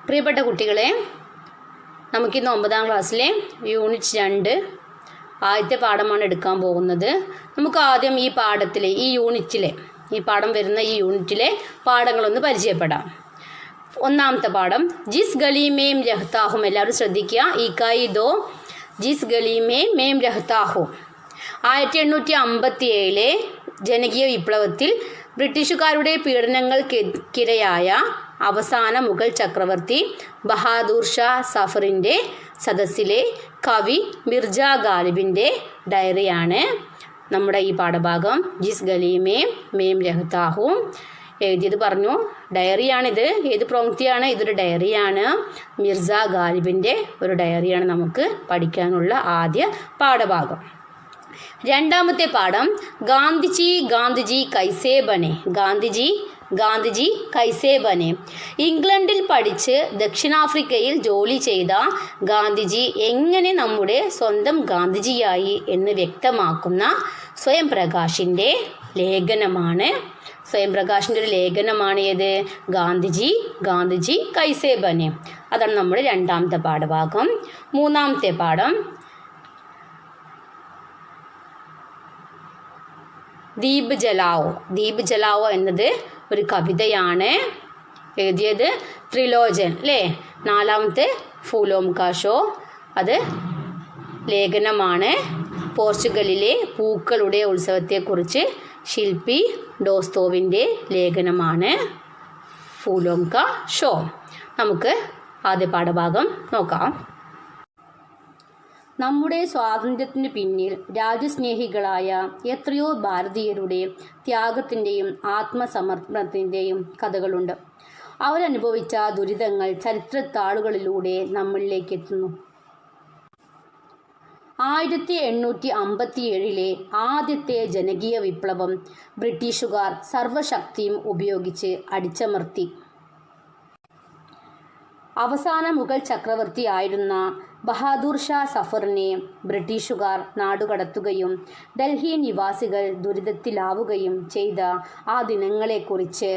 പ്രിയപ്പെട്ട കുട്ടികളെ, നമുക്കിന്ന് 9ാം ക്ലാസ്സിലെ യൂണിറ്റ് 2 ആദ്യത്തെ പാഠമാണ് എടുക്കാൻ പോകുന്നത്. നമുക്ക് ആദ്യം ഈ പാഠത്തിലെ ഈ പാഠം വരുന്ന ഈ യൂണിറ്റിലെ പാഠങ്ങളൊന്ന് പരിചയപ്പെടാം. ഒന്നാമത്തെ പാഠം ജിസ് ഗലി മേം രഹ്താഹും. എല്ലാവരും ശ്രദ്ധിക്കുക. ഇക്കായി ദോ ജിസ് ഗലി മേം രഹ്താഹും. 1857 ജനകീയ വിപ്ലവത്തിൽ ബ്രിട്ടീഷുകാരുടെ പീഡനങ്ങൾക്കിരയായ അവസാന മുഗൾ ചക്രവർത്തി ബഹാദൂർ ഷാ സഫറിൻ്റെ സദസ്സിലെ കവി മിർജ ഗാലിബിൻ്റെ ഡയറിയാണ് നമ്മുടെ ഈ പാഠഭാഗം. ജിസ് ഗലി മേം രഹ്താഹും എഴുതിയത് പറഞ്ഞു. ഡയറിയാണിത്. ഏത് പ്രവൃത്തിയാണ്? ഇതൊരു ഡയറിയാണ്. മിർജ ഗാലിബിൻ്റെ ഒരു ഡയറിയാണ് നമുക്ക് പഠിക്കാനുള്ള ആദ്യ പാഠഭാഗം. രണ്ടാമത്തെ പാഠം ഗാന്ധിജി കൈസേ ബനെ. ഗാന്ധിജി കൈസേ ബനെ. ഇംഗ്ലണ്ടിൽ പഠിച്ച് ദക്ഷിണാഫ്രിക്കയിൽ ജോലി ചെയ്ത ഗാന്ധിജി എങ്ങനെ നമ്മുടെ സ്വന്തം ഗാന്ധിജിയായി എന്ന് വ്യക്തമാക്കുന്ന സ്വയം പ്രകാശിൻ്റെ ലേഖനമാണ്. സ്വയം പ്രകാശിൻ്റെ ഒരു ലേഖനമാണ് ഏത്? ഗാന്ധിജി കൈസേ ബനെ. അതാണ് നമ്മുടെ രണ്ടാമത്തെ പാഠഭാഗം. മൂന്നാമത്തെ പാഠം ദീപ് ജലാവോ എന്നത് ഒരു കവിതയാണ്. എഴുതിയത് ത്രിലോചൻ അല്ലേ. നാലാമത്തെ ഫൂലോം കാ ഷോ, അത് ലേഖനമാണ്. പോർച്ചുഗലിലെ പൂക്കളുടെ ഉത്സവത്തെക്കുറിച്ച് ശില്പി ഡോസ്തോവിൻ്റെ ലേഖനമാണ് ഫൂലോം കാ ഷോ. നമുക്ക് ആദ്യ പാഠഭാഗം നോക്കാം. നമ്മുടെ സ്വാതന്ത്ര്യത്തിന് പിന്നിൽ രാജ്യസ്നേഹികളായ എത്രയോ ഭാരതീയരുടെ ത്യാഗത്തിൻ്റെയും ആത്മസമർപ്പണത്തിൻ്റെയും കഥകളുണ്ട്. അവരനുഭവിച്ച ദുരിതങ്ങൾ ചരിത്രത്താളുകളിലൂടെ നമ്മളിലേക്ക് എത്തുന്നു. 1857 ആദ്യത്തെ ജനകീയ വിപ്ലവം ബ്രിട്ടീഷുകാർ സർവശക്തിയും ഉപയോഗിച്ച് അടിച്ചമർത്തി. അവസാന മുഗൾ ചക്രവർത്തിയായിരുന്ന ബഹാദൂർ ഷാ സഫറിനെ ബ്രിട്ടീഷുകാർ നാടുകടത്തുകയും ഡൽഹി നിവാസികൾ ദുരിതത്തിലാവുകയും ചെയ്ത ആ ദിനങ്ങളെക്കുറിച്ച്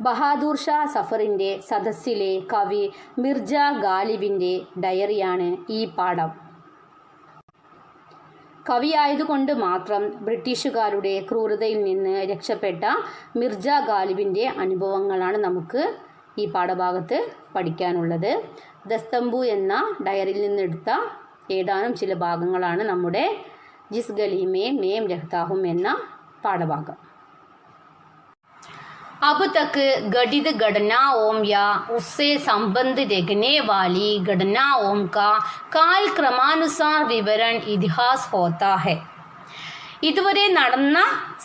ബഹാദൂർ ഷാ സഫറിൻ്റെ സദസ്സിലെ കവി മിർജ ഗാലിബിൻ്റെ ഡയറിയാണ് ഈ പാഠം. കവിയായതുകൊണ്ട് മാത്രം ബ്രിട്ടീഷുകാരുടെ ക്രൂരതയിൽ നിന്ന് രക്ഷപ്പെട്ട മിർജ ഗാലിബിൻ്റെ അനുഭവങ്ങളാണ് നമുക്ക് ഈ പാഠഭാഗത്ത് പഠിക്കാനുള്ളത്. ദസ്തംബു എന്ന ഡയറിയിൽ നിന്നെടുത്ത ഏതാനും ചില ഭാഗങ്ങളാണ് നമ്മുടെ ജിസ് ഗലി മേം രഹ്താഹും എന്ന പാഠഭാഗം. अब तक घटित घटनाओं या उससे संबंध रखने वाली घटनाओं का कालक्रमानुसार विवरण इतिहास होता है. ഇതുവരെ നടന്ന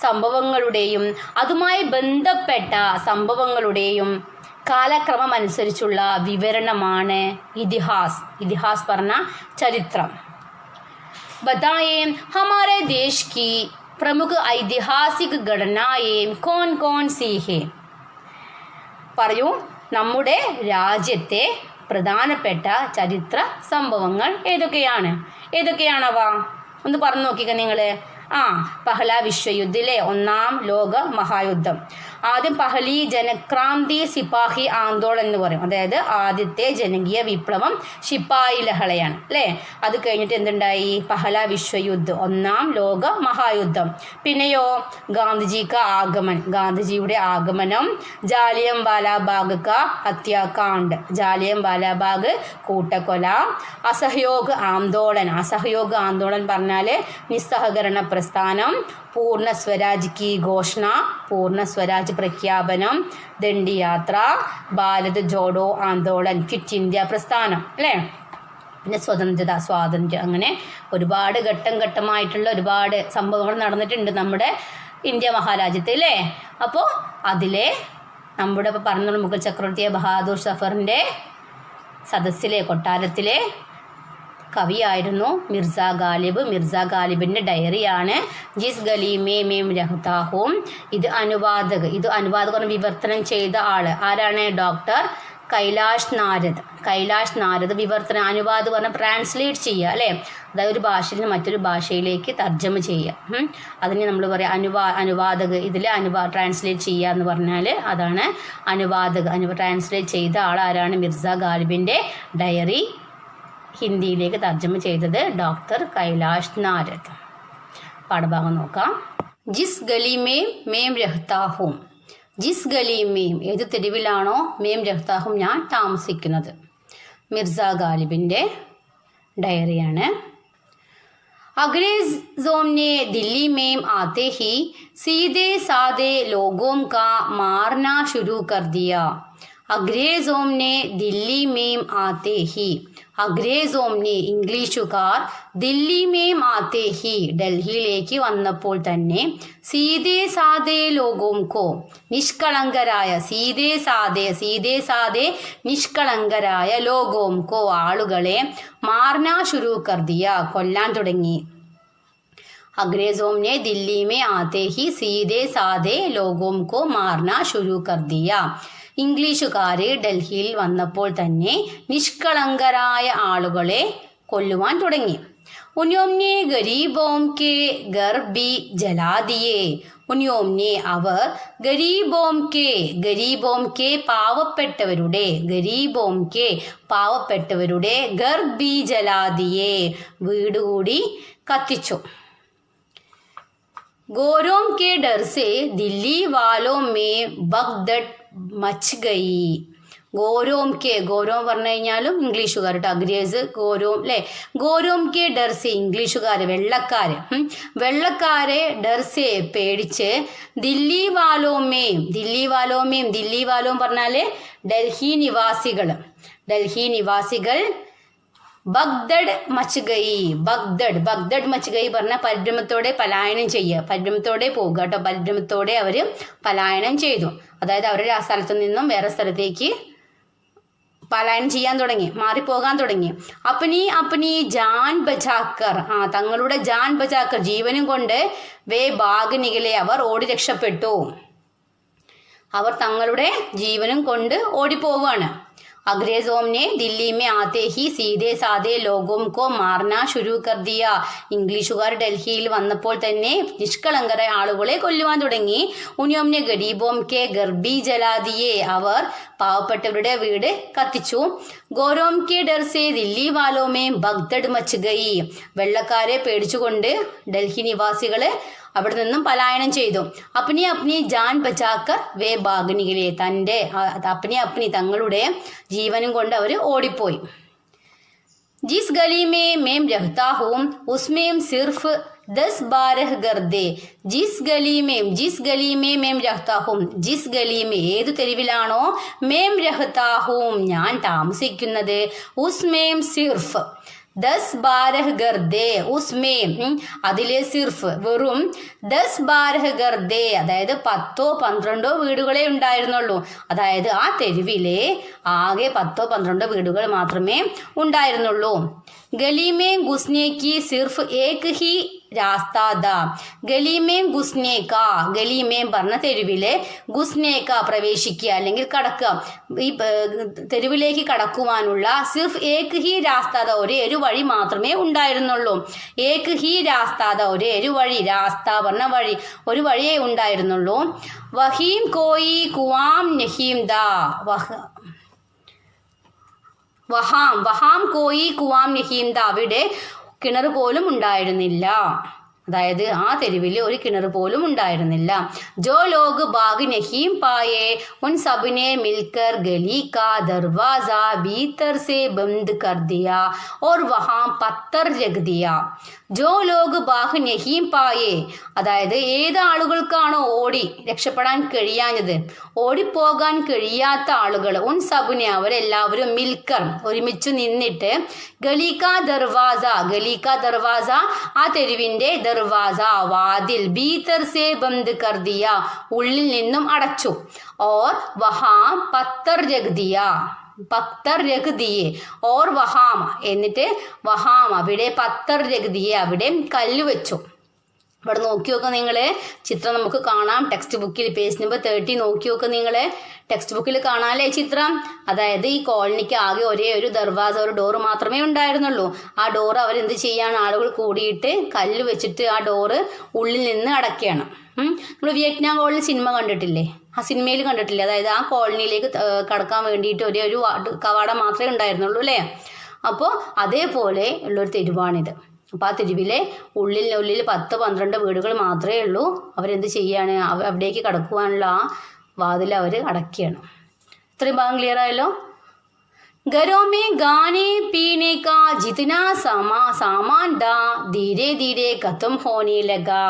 സംഭവങ്ങളുടെയും അതുമായി ബന്ധപ്പെട്ട സംഭവങ്ങളുടെയും കാലക്രമം അനുസരിച്ചുള്ള വിവരണമാണ് ഇതിഹാസ് പറഞ്ഞ ചരിത്രം. बताएं हमारे देश की प्रमुख ऐतिहासिक घटनाएं कौन कौन सी है. പറയൂ, നമ്മുടെ രാജ്യത്തെ പ്രധാനപ്പെട്ട ചരിത്ര സംഭവങ്ങൾ ഏതൊക്കെയാണവ? ഒന്ന് പറഞ്ഞു നോക്കിക്ക നിങ്ങൾ. പഹല വിശ്വയുദ്ധത്തിലെ 1ാം ലോക മഹായുദ്ധം. ആദ്യം പഹലി ജനക്രാന്തി സിപ്പാഹി ആന്തോളൻ എന്ന് പറയും. അതായത് ആദ്യത്തെ ജനകീയ വിപ്ലവം ശിപ്പായി ലഹളയാണ് അല്ലേ. അത് കഴിഞ്ഞിട്ട് എന്തുണ്ടായി? പഹല വിശ്വയുദ്ധ, 1ാം ലോക മഹായുദ്ധം. പിന്നെയോ ഗാന്ധിജിയുടെ ആഗമനം, ജാലിയൻ വാലാബാഗ് കാ ഹത്യാകാണ്ഡ്, ജാലിയൻ വാലാബാഗ് കൂട്ടക്കൊല, അസഹയോഗ് ആന്തോളൻ പറഞ്ഞാൽ നിസ്സഹകരണ പ്രസ്ഥാനം, പൂർണ്ണ സ്വരാജ് കി ഘോഷണ, പൂർണ്ണ സ്വരാജ് പ്രഖ്യാപനം, ദണ്ഡി യാത്ര, ഭാരത് ജോഡോ ആന്തോളൻ, ക്വിറ്റ് ഇന്ത്യ പ്രസ്ഥാനം അല്ലേ. പിന്നെ സ്വാതന്ത്ര്യം, അങ്ങനെ ഒരുപാട് ഘട്ടമായിട്ടുള്ള ഒരുപാട് സംഭവങ്ങൾ നടന്നിട്ടുണ്ട് നമ്മുടെ ഇന്ത്യ മഹാരാജ്യത്ത് അല്ലേ. അപ്പോൾ അതിലെ നമ്മുടെ ഇപ്പോൾ പറഞ്ഞ മുഗൾ ചക്രവർത്തിയെ ബഹാദൂർ സഫറിൻ്റെ സദസ്സിലെ കൊട്ടാരത്തിലെ കവിയായിരുന്നു മിർജ ഗാലിബിൻ്റെ ഡയറിയാണ് ജിസ് ഗലി മേം രഹ്താഹും. ഇത് അനുവാദകർ വിവർത്തനം ചെയ്ത ആള് ആരാണ്? ഡോക്ടർ കൈലാഷ് നാരദ് വിവർത്തന അനുവാദം പറഞ്ഞാൽ ട്രാൻസ്ലേറ്റ് ചെയ്യുക അല്ലേ, അതായത് ഒരു ഭാഷയിൽ നിന്ന് മറ്റൊരു ഭാഷയിലേക്ക് തർജ്ജമ ചെയ്യുക. അതിന് നമ്മൾ പറയാം അനുവാദക്. ഇതിൽ ട്രാൻസ്ലേറ്റ് ചെയ്യുക എന്ന് പറഞ്ഞാൽ അതാണ് അനുവാദക്. ട്രാൻസ്ലേറ്റ് ചെയ്ത ആളാരാണ്? മിർസ ഗാലിബിൻ്റെ ഡയറി ഹിന്ദിയിലേക്ക് തർജ്ജമ ചെയ്തത് ഡോക്ടർ കൈലാഷ് നാരദ്. പാഠഭാഗം നോക്കാം. ജിസ് ഗലി മേം രഹ്താ ഹൂം. ജിസ് ഗലി ഏത് തെരുവിലാണോ മേം രഹ്താ ഹൂം ഞാൻ താമസിക്കുന്നത്. മിർസ ഗാലിബിൻ്റെ ഡയറിയാണ്. अंग्रेजों ने दिल्ली में आते ही सीधे साधे लोगों का मारना शुरू कर दिया. अंग्रेजों ने दिल्ली में आते ही, अंग्रेजों ने ഇംഗ്ലീഷുകാർ ദില്ലി മേം ആത്തെ ഹി ഡൽഹിയിലേക്ക് വന്നപ്പോൾ തന്നെ സീതേ സാദേ ലോകോംകോ നിഷ്കളങ്കരായ സീതേ സാദേ നിഷ്കളങ്കരായ ലോകോംകോ ആളുകളെ മാർനാ ശുരൂ കർ ദിയ കൊല്ലാൻ തുടങ്ങി. अंग्रेजों ने दिल्ली में आते ही सीधे साधे लोगों को मारना शुरू कर दिया. ഇംഗ്ലീഷുകാർ ഡൽഹിയിൽ വന്നപ്പോൾ തന്നെ നിഷ്കളങ്കരായ ആളുകളെ കൊല്ലുവാൻ തുടങ്ങി. ഉന്യോംനെ ഗരീബോം കെ ഗർ ബി ജലാ ദിയേ. ഉന്യോംനെ അവർ ഗരീബോം കെ പാവപ്പെട്ടവരുടെ ഗർ ബി ജലാ ദിയേ വീട് കൂടി കത്തിച്ചു. गोरों के डर से दिल्ली वालों में भगदड़ मच गई. ഗോരോം പറഞ്ഞു കഴിഞ്ഞാലും ഇംഗ്ലീഷുകാർ കേട്ടോ. അഗ്രേസ് ഗോരോം അല്ലേ. ഗോരോം കെ ഡർസെ വെള്ളക്കാര് ഡർസെ പേടിച്ച് ദില്ലി വാലോം പറഞ്ഞാല് ഡൽഹി നിവാസികൾ ബഗ്ദഡ് മച്ച് ഗൈ പറഞ്ഞാൽ പരിഭ്രമത്തോടെ പലായനം ചെയ്യുക, പരിഭ്രമത്തോടെ പോവുക കേട്ടോ. പരിഭ്രമത്തോടെ അവർ പലായനം ചെയ്തു. അതായത് അവരുടെ ആ സ്ഥലത്തു നിന്നും വേറെ സ്ഥലത്തേക്ക് പലായനം ചെയ്യാൻ തുടങ്ങി, മാറിപ്പോകാൻ തുടങ്ങി. അപ്പനി ജാൻ ബചാക്കർ തങ്ങളുടെ ജാൻ ബചാക്കർ ജീവനും കൊണ്ട് വേ ബാഗ് നികലെ അവർ ഓടി രക്ഷപ്പെട്ടു. അവർ തങ്ങളുടെ ജീവനും കൊണ്ട് ഓടിപ്പോവുകയാണ്. अंग्रेजों ने दिल्ली में आते ही सीधे साधे लोगों को मारना शुरू कर दिया. ഇംഗ്ലീഷുകാർ ഡൽഹിയിൽ വന്നപ്പോൾ തന്നെ നിഷ്കളങ്കരായ ആളുകളെ കൊല്ലുവാൻ തുടങ്ങി. ഉന്യോംനെ ഗരീബോം കെ ഗർബി ജലാദിയെ അവർ പാവപ്പെട്ടവരുടെ വീട് കത്തിച്ചു. ഗോരോം കെ ഡർസെ ദില്ലി വാലോമേ ഭഗ്ദഡ് മച്ച് ഗയി വെള്ളക്കാരെ പേടിച്ചുകൊണ്ട് ഡൽഹി നിവാസികള് അവിടെ നിന്നും പലായനം ചെയ്തു. അപ്നി ജാൻ ബചാക്കർ വേ ബാഗ്നികളെ തങ്ങളുടെ ജീവനും കൊണ്ട് അവർ ഓടിപ്പോയി. ജിസ് ഗലി മേം രഹ്താ ഹൂം ഉസ്മേം സിർഫ് 10-12 ഗർദേ. ജിസ് ഗലി മേം രഹ്താ ഹൂം ജിസ് ഗലി ഏതു തെരുവിലാണോ മേം രഹ്താ ഹൂം ഞാൻ താമസിക്കുന്നത് ഉസ്മേം സിർഫ് 10-12 ഗർദേ ഉസ്മേം അതിലെ സിർഫ് വെറും 10-12 ഗർദേ അതായത് 10-12 വീടുകളെ ഉണ്ടായിരുന്നുള്ളൂ. അതായത് ആ തെരുവിലെ ആകെ 10-12 വീടുകൾ മാത്രമേ ഉണ്ടായിരുന്നുള്ളൂ. ഗലിമേ ഗുസ്നേക്ക് സിർഫ് ഏക് ഹി രാസ്താദ. ഗലിമേം ഗുസ്നേക്ക ഗലിമേം പറഞ്ഞ തെരുവിലെ ഗുസ്നേക്ക പ്രവേശിക്കുക അല്ലെങ്കിൽ കടക്കുക. ഈ തെരുവിലേക്ക് കടക്കുവാനുള്ള സിർഫ് ഏക് ഹി രാസ്താദ ഒരേ ഒരു വഴി മാത്രമേ ഉണ്ടായിരുന്നുള്ളൂ. ഏക് ഹി രാസ്താദ ഒരേ ഒരു വഴി, രാസ്ത പറഞ്ഞ വഴി, ഒരു വഴിയേ ഉണ്ടായിരുന്നുള്ളൂ. വഹീം കോയി കുവാം നഹീം ദ വഹാം കോയി കുവാം നഹീം ദ അവിടെ കിണർ പോലും ഉണ്ടായിരുന്നില്ല. അതായത് ആ തെരുവിൽ ഒരു കിണർ പോലും ഉണ്ടായിരുന്നില്ല. ജോ ലോഗ് ബാഗ് നഹീം പായേ ഉൻ സബ്നെ മിൽക്കർ ഗലി കാ ദർവാസ ഭീതർ സെ ബന്ദ് കർ ദിയാ ഓർ വഹാം പത്തർ രഖ് ദിയാ. ജോ ലോഗ് ബാഗ് നഹീം പായേ അതായത് ഏത് ആളുകൾക്കാണോ ഓടി രക്ഷപ്പെടാൻ കഴിയാഞ്ഞത്, ഓടിപ്പോകാൻ കഴിയാത്ത ആളുകൾ, ഉൻ സബ്നെ അവരെല്ലാവരും മിൽക്കർ ഒരുമിച്ച് നിന്നിട്ട് ഗലിക ദർവാസ ആ തെരുവിന്റെ ദർവാസ വാതിൽ ഭീതർ സേ ബന്ദ് കർ ദിയ ഉള്ളിൽ നിന്നും അടച്ചു. ഓർ വഹാം പത്തർ രഖ് ദിയെ ഓർ വഹാം എന്നിട്ട് വഹാം അവിടെ പത്തർ രഖ് ദിയെ അവിടെ കല്ല് വെച്ചു. ഇവിടെ നോക്കി നോക്കുക നിങ്ങൾ, ചിത്രം നമുക്ക് കാണാം ടെക്സ്റ്റ് ബുക്കിൽ പേജ് നമ്പർ 30 നോക്കി നോക്കുക നിങ്ങൾ, ടെക്സ്റ്റ് ബുക്കിൽ കാണാമല്ലേ ചിത്രം. അതായത് ഈ കോളനിക്ക് ആകെ ഒരേ ഒരു ദർവാസ, ഒരു ഡോറ് മാത്രമേ ഉണ്ടായിരുന്നുള്ളൂ. ആ ഡോറ് അവരെന്ത് ചെയ്യാണ്, ആളുകൾ കൂടിയിട്ട് കല്ല് വെച്ചിട്ട് ആ ഡോറ് ഉള്ളിൽ നിന്ന് അടയ്ക്കുകയാണ്. നമ്മൾ വിയറ്റ്നാം കോളനി സിനിമ കണ്ടിട്ടില്ലേ, ആ സിനിമയിൽ കണ്ടിട്ടില്ലേ, അതായത് ആ കോളനിയിലേക്ക് കടക്കാൻ വേണ്ടിയിട്ട് ഒരേ ഒരു കവാടം മാത്രമേ ഉണ്ടായിരുന്നുള്ളൂ അല്ലേ. അപ്പോൾ അതേപോലെ ഉള്ളൊരു തെരുവാണിത്. അപ്പോൾ ആ തെരുവിലെ ഉള്ളിൽ 10-12 വീടുകൾ മാത്രമേ ഉള്ളൂ. അവരെന്ത് ചെയ്യാണ്, അവിടേക്ക് കടക്കുവാനുള്ള ആ വാതിൽ അവർ അടയ്ക്കുകയാണ്. ഇത്രയും ഭാഗം ക്ലിയർ ആയല്ലോ. घरों में गाने पीने का जितना सामान था धीरे धीरे खत्म होने लगा.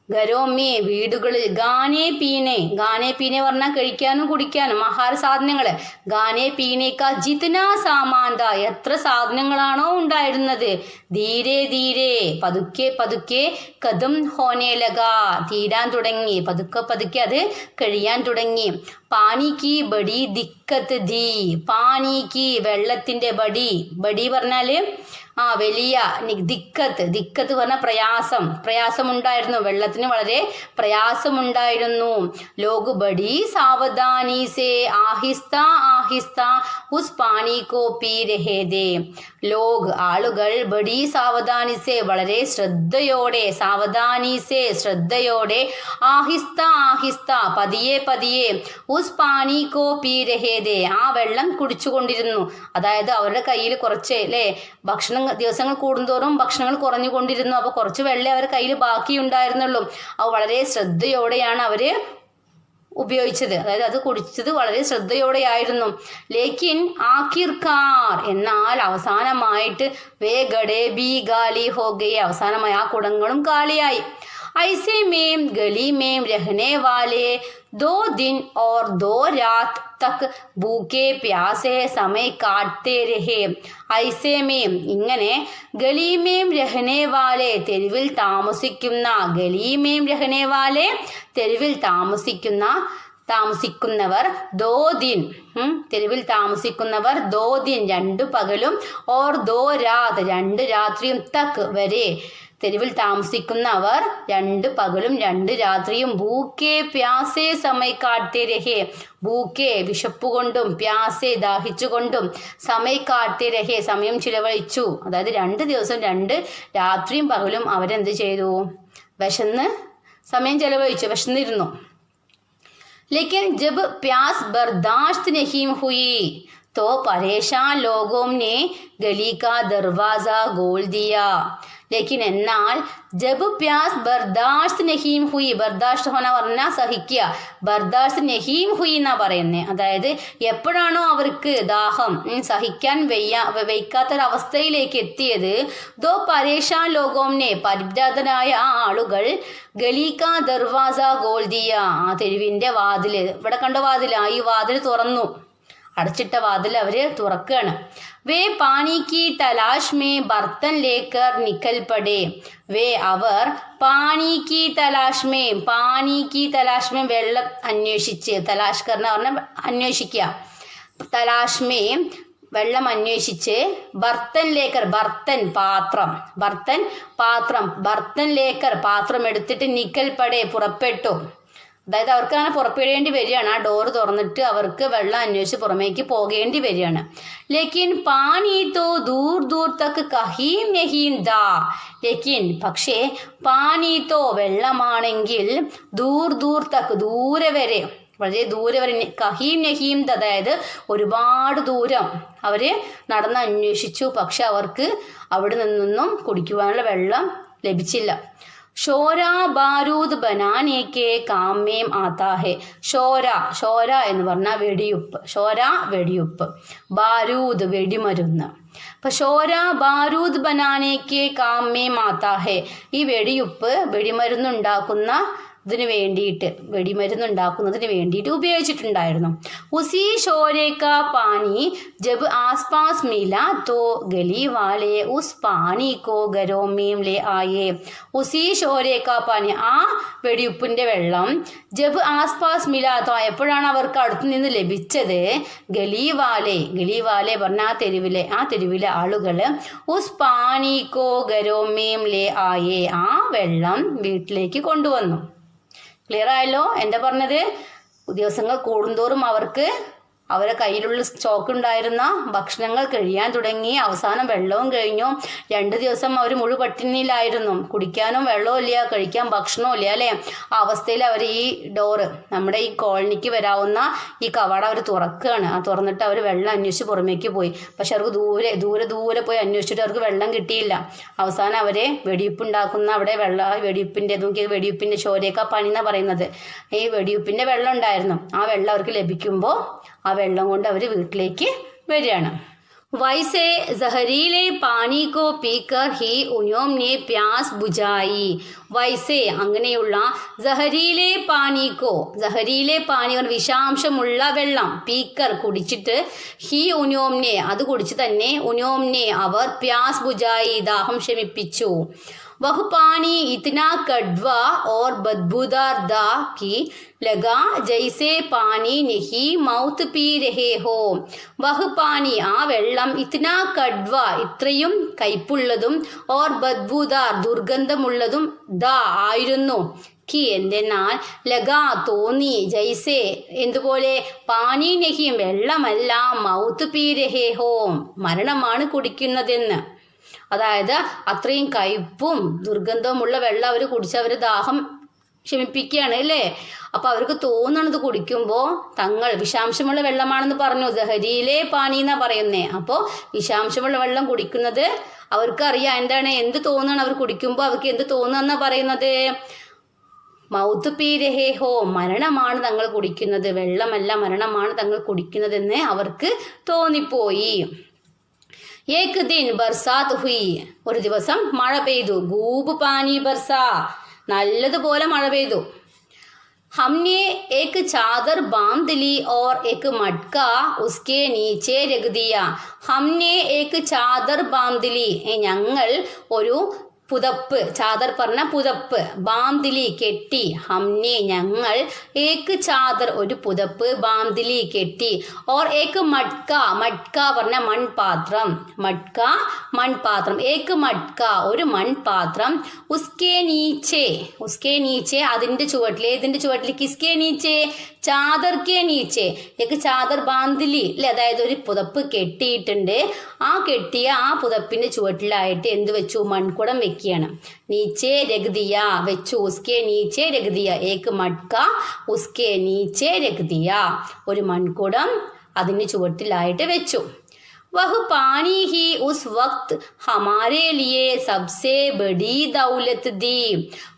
ഘരോമേ വീടുകളിൽ, ഗാനേ പീനെ പറഞ്ഞാൽ കഴിക്കാനും കുടിക്കാനും ആഹാര സാധനങ്ങൾ. ഗാനേ പീനേക്ക ജിത്ന സാമാന്ത, എത്ര സാധനങ്ങളാണോ ഉണ്ടായിരുന്നത്. ധീരെ ധീരെ, പതുക്കെ പതുക്കെ, കഥം ഹോനേലക, തീരാൻ തുടങ്ങി, പതുക്കെ പതുക്കെ അത് കഴിയാൻ തുടങ്ങി. പാനിക്ക് ബഡി ദിക്കത്ത് ദീ, പാനിക്ക് വെള്ളത്തിന്റെ ബടി പറഞ്ഞാല് വലിയ, ദിക്കത്ത് പറഞ്ഞ പ്രയാസമുണ്ടായിരുന്നു, വെള്ളത്തിന് വളരെ പ്രയാസമുണ്ടായിരുന്നു. ലോഗ് ബഡി സാവധാനി സേ ആഹിസ്ത ആഹിസ്ത ഉസ് പാനി കോ പീ രഹേ ദേ. ലോഗ് ആളുകൾ, ബഡി സാവധാനി സേ വളരെ ശ്രദ്ധയോടെ, സാവധാനി സേ ശ്രദ്ധയോടെ, ആഹിസ്ത ആഹിസ്ത പതിയെ പതിയെ, ഉസ് പാനി കോ പീ രഹേ ദേ ആ വെള്ളം കുടിച്ചുകൊണ്ടിരുന്നു. അതായത് അവരുടെ കയ്യിൽ കുറച്ച് ഭക്ഷണം, ദിവസങ്ങൾ കൂടുന്തോറും ഭക്ഷണങ്ങൾ കുറഞ്ഞുകൊണ്ടിരുന്നു. അപ്പോൾ കുറച്ച് വെള്ളം അവരുടെ കയ്യിൽ ബാക്കിയുണ്ടായിരുന്നുള്ളൂ. അത് വളരെ ശ്രദ്ധയോടെയാണ് അവര് ഉപയോഗിച്ചത്, അതായത് അത് കുടിച്ചത് വളരെ ശ്രദ്ധയോടെയായിരുന്നു. ലേക്കിൻ ആഖിർക്കാർ, എന്നാൽ അവസാനമായിട്ട് വേ ഗഡേ ബി ഗാലി ഹോ ഗയേ, അവസാനമായി ആ കുടങ്ങളും കാലിയായി. ऐसे में गली में रहने वाले 2 दिन और 2 रात तक भूखे प्यासे समय काटते रहे. ऐसे में ഇങ്ങനെ, ഗലീമേം രഹനെ വാലെ തെരുവിൽ താമസിക്കുന്ന, ഗലീമേം രഹനെ വാലെ തെരുവിൽ താമസിക്കുന്നവർ, 2 दिन തെരുവിൽ താമസിക്കുന്നവർ, 2 दिन 2 പകലും, ഓർ 2 രാത് 2 രാത്രിയും, തക്ക് വരെ തെരുവിൽ താമസിക്കുന്നവർ 2 പകലും 2 രാത്രിയും, ഭൂക്കെ പ്യാസെ സമയ കാട്ടേ രഹേ, ഭൂക്കെ വിശപ്പുകൊണ്ടും, പ്യാസെ ദാഹിച്ചുകൊണ്ടും, സമയ കാട്ടേ രഹേ സമയം ചിലവഴിച്ചു. അതായത് 2 ദിവസം 2 രാത്രിയും പകലും അവരെന്ത് ചെയ്തു, വിശന്ന് സമയം ചിലവഴിച്ചു, വിശന്നിരുന്നു. लेकिन जब प्यास बर्दाश्त नहीं हुई तो परेशान लोगों ने गली का दरवाजा खोल दिया. लेकिन എന്നാൽ ജബ് പ്യാസ് ബർദാഷ്ത് നഹീം ഹുയി, ബർദാഷ്ത് ഹോന പറഞ്ഞാൽ സഹിക്കുക, ബർദാഷ്ത് നഹീം ഹുയി എന്നാ പറയുന്നത്. അതായത് എപ്പോഴാണോ അവർക്ക് ദാഹം സഹിക്കാൻ വയ്ക്കാത്തൊരവസ്ഥയിലേക്ക് എത്തിയത്, ദോ പരേഷാൻ ലോകോംനെ പരിഭ്രാന്തരായ ആ ആളുകൾ, ഗലീക ദർവാസ ഗോൾദിയ ആ തെരുവിന്റെ വാതില്, ഇവിടെ കണ്ട വാതില്, ഈ വാതിൽ തുറന്നു, അടച്ചിട്ട വാതിൽ അവര് തുറക്കുകയാണ്. വേ panic Talaash may ബർത്തൻ Laker nickel പടേ, വേ അവർ പാനിക്ക് തലാഷ് മേ വെള്ളം അന്വേഷിച്ച്, തലാഷ് കർണ പറഞ്ഞ അന്വേഷിക്കുക, തലാഷ് മേ വെള്ളം അന്വേഷിച്ച്, ബർത്തൻ ലേക്കർ ബർത്തൻ ലേക്കർ പാത്രം എടുത്തിട്ട്, നിക്കൽ പടേ പുറപ്പെട്ടു. അതായത് അവർക്ക് അങ്ങനെ പുറപ്പെടേണ്ടി വരികയാണ്, ആ ഡോറ് തുറന്നിട്ട് അവർക്ക് വെള്ളം അന്വേഷിച്ച് പുറമേക്ക് പോകേണ്ടി വരികയാണ്. ലേക്കിൻ പാനി തോ ദൂർ ദൂർ തക്ക് കഹീം നഹീം ദാ, ലേക്കിൻ പക്ഷേ, പാനി തോ വെള്ളമാണെങ്കിൽ, ദൂർ ദൂർ തക്ക് ദൂരെ വരെ, വളരെ ദൂരെ വരെ, കഹീം നഹീം ദ അതായത് ഒരുപാട് ദൂരം അവര് നടന്ന് അന്വേഷിച്ചു. പക്ഷെ അവർക്ക് അവിടെ നിന്നൊന്നും കുടിക്കുവാനുള്ള വെള്ളം ലഭിച്ചില്ല. ഷോര ബാരൂദ് ബനാനേക്ക് കാമേം ആത്താ ഹെ. ഷോര എന്ന് പറഞ്ഞാൽ വെടിയുപ്പ്, ബാരൂദ് വെടിമരുന്ന്. അപ്പൊ ഷോര ബാരൂദ് ബനാനേക്ക് കാമേം ആത്താ ഹെ, ഈ വെടിയുപ്പ് വെടിമരുന്നുണ്ടാക്കുന്ന ഇതിന് വേണ്ടിയിട്ട് വെടിമരുന്ന് ഉണ്ടാക്കുന്നതിന് വേണ്ടിയിട്ട് ഉപയോഗിച്ചിട്ടുണ്ടായിരുന്നു. ഉസി ഷോരെ കാ പാനി ജബ് ആസ്പാസ് മില തോ ഗലി വാലെ ഉസ് പാനി കോ ഗരോ മീം ലേ ആയേ. ഉസി ഷോരെ കാ പാനി, ആ വെടിയുപ്പിൻ്റെ വെള്ളം ജബ് ആസ്പാസ് മില തോ, എപ്പോഴാണ് അവർക്ക് അടുത്തു നിന്ന് ലഭിച്ചത്, ഗലീവാലെ പറഞ്ഞ ആ തെരുവിലെ ആളുകൾ ഉസ് പാനി കോ ഗരോ മീം ലേ ആയേ, ആ വെള്ളം വീട്ടിലേക്ക് കൊണ്ടുവന്നു. ക്ലിയർ ആയല്ലോ എന്താ പറഞ്ഞത്? ദിവസങ്ങൾ കൂടുന്തോറും അവരെ കയ്യിലുള്ള സ്റ്റോക്ക് ഉണ്ടായിരുന്ന ഭക്ഷണങ്ങൾ കഴിയാൻ തുടങ്ങി. അവസാനം വെള്ളവും കഴിഞ്ഞു. 2 ദിവസം അവർ മുഴു പട്ടിണിയിലായിരുന്നു. കുടിക്കാനും വെള്ളവും ഇല്ല, കഴിക്കാൻ ഭക്ഷണവും ഇല്ല അല്ലേ. ആ അവസ്ഥയിൽ അവർ ഈ ഡോറ്, നമ്മുടെ ഈ കോളനിക്ക് വരാവുന്ന ഈ കവാടം അവർ തുറക്കുകയാണ്. ആ തുറന്നിട്ട് അവർ വെള്ളം അന്വേഷിച്ച് പുറമേക്ക് പോയി. പക്ഷെ അവർക്ക് ദൂരെ പോയി അന്വേഷിച്ചിട്ട് അവർക്ക് വെള്ളം കിട്ടിയില്ല. അവസാനം അവരെ വെടിയുപ്പുണ്ടാക്കുന്ന അവിടെ വെടിയുപ്പിൻ്റെ ഷോരേക്കാ പനി എന്നാണ് പറയുന്നത്. ഈ വെടിയുപ്പിൻ്റെ വെള്ളം ഉണ്ടായിരുന്നു. ആ വെള്ളം അവർക്ക് ലഭിക്കുമ്പോൾ ആ വെള്ളം കൊണ്ട് അവർ വീട്ടിലേക്ക് വരികയാണ്. വൈസെ സഹരീലെ പാനി കോ പീക്കർ ഹി ഉന്യോം നെ പ്യാസ് ബുജായി. വൈസെ അങ്ങനെയുള്ള സഹരീലെ പാനി വിഷാംശമുള്ള വെള്ളം, പീക്കർ കുടിച്ചിട്ട്, ഹി ഉന്യോംനെ അത് കുടിച്ച് തന്നെ, ഉന്യോംനെ അവർ പ്യാസ് ബുജായി ദാഹം ശമിപ്പിച്ചു. वह पानी इतना कड़वा और बदबूदार था कि लगा जैसे पानी नहीं मौत पी रहे हो. वह पानी ആ വെള്ളം ഇത്ന കഡ്വ ഇത്രയും കയ്പുള്ളതും ഓർ ബദ്ബൂദാർ ദുർഗന്ധമുള്ളതും ദാ ആയിരുന്നു, കി എന്തെന്നാൽ ലഗാ തോന്നി, ജൈസെ എന്തുപോലെ, പാനി നഹിം വെള്ളമല്ല, മൗത്ത് പീ രഹേ ഹോ മരണമാണ് കുടിക്കുന്നതെന്ന്. അതായത് അത്രയും കയ്പും ദുർഗന്ധവുമുള്ള വെള്ളം അവർ കുടിച്ച് അവർ ദാഹം ശമിപ്പിക്കുകയാണ് അല്ലേ. അപ്പോൾ അവർക്ക് തോന്നണത് കുടിക്കുമ്പോൾ തങ്ങൾ വിഷാംശമുള്ള വെള്ളമാണെന്ന് പറഞ്ഞു. സഹരിയിലെ പാനി എന്നാ പറയുന്നേ. അപ്പോൾ വിഷാംശമുള്ള വെള്ളം കുടിക്കുന്നത് അവർക്കറിയാം. എന്ത് തോന്നണം അവർ കുടിക്കുമ്പോൾ, അവർക്ക് എന്ത് തോന്നുമെന്നാ പറയുന്നത്, മൗത്ത് പീ രഹേ ഹോ മരണമാണ് തങ്ങൾ കുടിക്കുന്നത്, വെള്ളമല്ല മരണമാണ് തങ്ങൾ കുടിക്കുന്നതെന്ന് അവർക്ക് തോന്നിപ്പോയി. ഏക് ദിൻ ബർസാത്ത് ഹുയി, ഒരു ദിവസം മഴ പെയ്തു. ഗൂബ് പാനി ബർസ, നല്ലതുപോലെ മഴ പെയ്തു. हमने एक चादर बांध ली और एक मटका उसके नीचे रख दिया. हमने एक चादर बांध ली, ഞങ്ങൾ ഒരു പുതപ്പ്, ചാദർ പറഞ്ഞ പുതപ്പ്, ബാന്തിലി കെട്ടി, ഹംനെ ഞങ്ങൾ, ഏക്ക് ചാദർ ഒരു പുതപ്പ്, ബാന്തിലി കെട്ടി, ഓർ ഏക്ക് മട്ക, മട്ക പറഞ്ഞ മൺപാത്രം, മട്ക മൺപാത്രം, ഏക്ക് മട്ക ഒരു മൺപാത്രം, ഉസ്കെ നീച്ചെ അതിൻ്റെ ചുവട്ടിൽ, ഏതിൻ്റെ ചുവട്ടിൽ, കിസ്കെ നീച്ചെ ചാദർ കെ നീച്ചെ, ഏക്ക് ചാദർ ബാന്തിലി അല്ലെ, അതായത് ഒരു പുതപ്പ് കെട്ടിയിട്ടുണ്ട്. ആ കെട്ടിയ ആ പുതപ്പിൻ്റെ ചുവട്ടിലായിട്ട് എന്ത് വെച്ചു, മൺകുടം വെക്കുകയാണ്. നീച്ചെ രഗ്ദിയ വെച്ചു, ഉസ്കെ നീച്ചെ രഗ്ദിയ, ഏക്ക് മട്ക ഉസ്കെ നീച്ചെ രഗ്ദിയ ഒരു മൺകുടം അതിന് ചുവട്ടിലായിട്ട് വെച്ചു. वह पानी ही उस वक्त हमारे लिए सबसे बड़ी दौलत दी.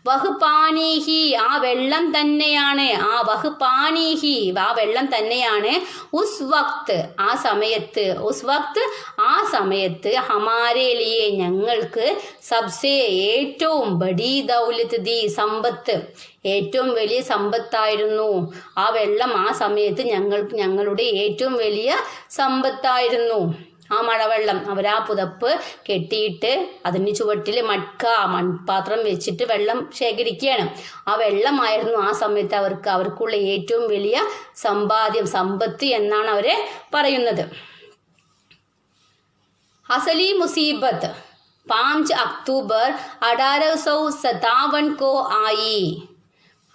वह पानी ही ആ വെള്ളം തന്നെയാണ്, വഹ് പാനി ഹി ആ വെള്ളം തന്നെയാണ്, ഉസ് വക്ത് ആ സമയത്ത്, ഉസ് വക്ത് ആ സമയത്ത്, ഹമാരെ ലിയെ ഞങ്ങൾക്ക്, സബ്സെ ഏറ്റവും, ബഡി ദൗലത്ത് ദി സമ്പത്ത് ഏറ്റവും വലിയ സമ്പത്തായിരുന്നു. ആ വെള്ളം ആ സമയത്ത് ഞങ്ങളുടെ ഏറ്റവും വലിയ സമ്പത്തായിരുന്നു. ആ മഴവെള്ളം അവരാ പുതപ്പ് കെട്ടിയിട്ട് അതിന് ചുവട്ടിൽ മൺപാത്രം വെച്ചിട്ട് വെള്ളം ശേഖരിക്കുകയാണ്. ആ വെള്ളമായിരുന്നു ആ സമയത്ത് അവർക്കുള്ള ഏറ്റവും വലിയ സമ്പത്ത് എന്നാണ് അവരെ പറയുന്നത്. അസലി മുസീബത്ത് 5 अक्टूबर 1857 को आई.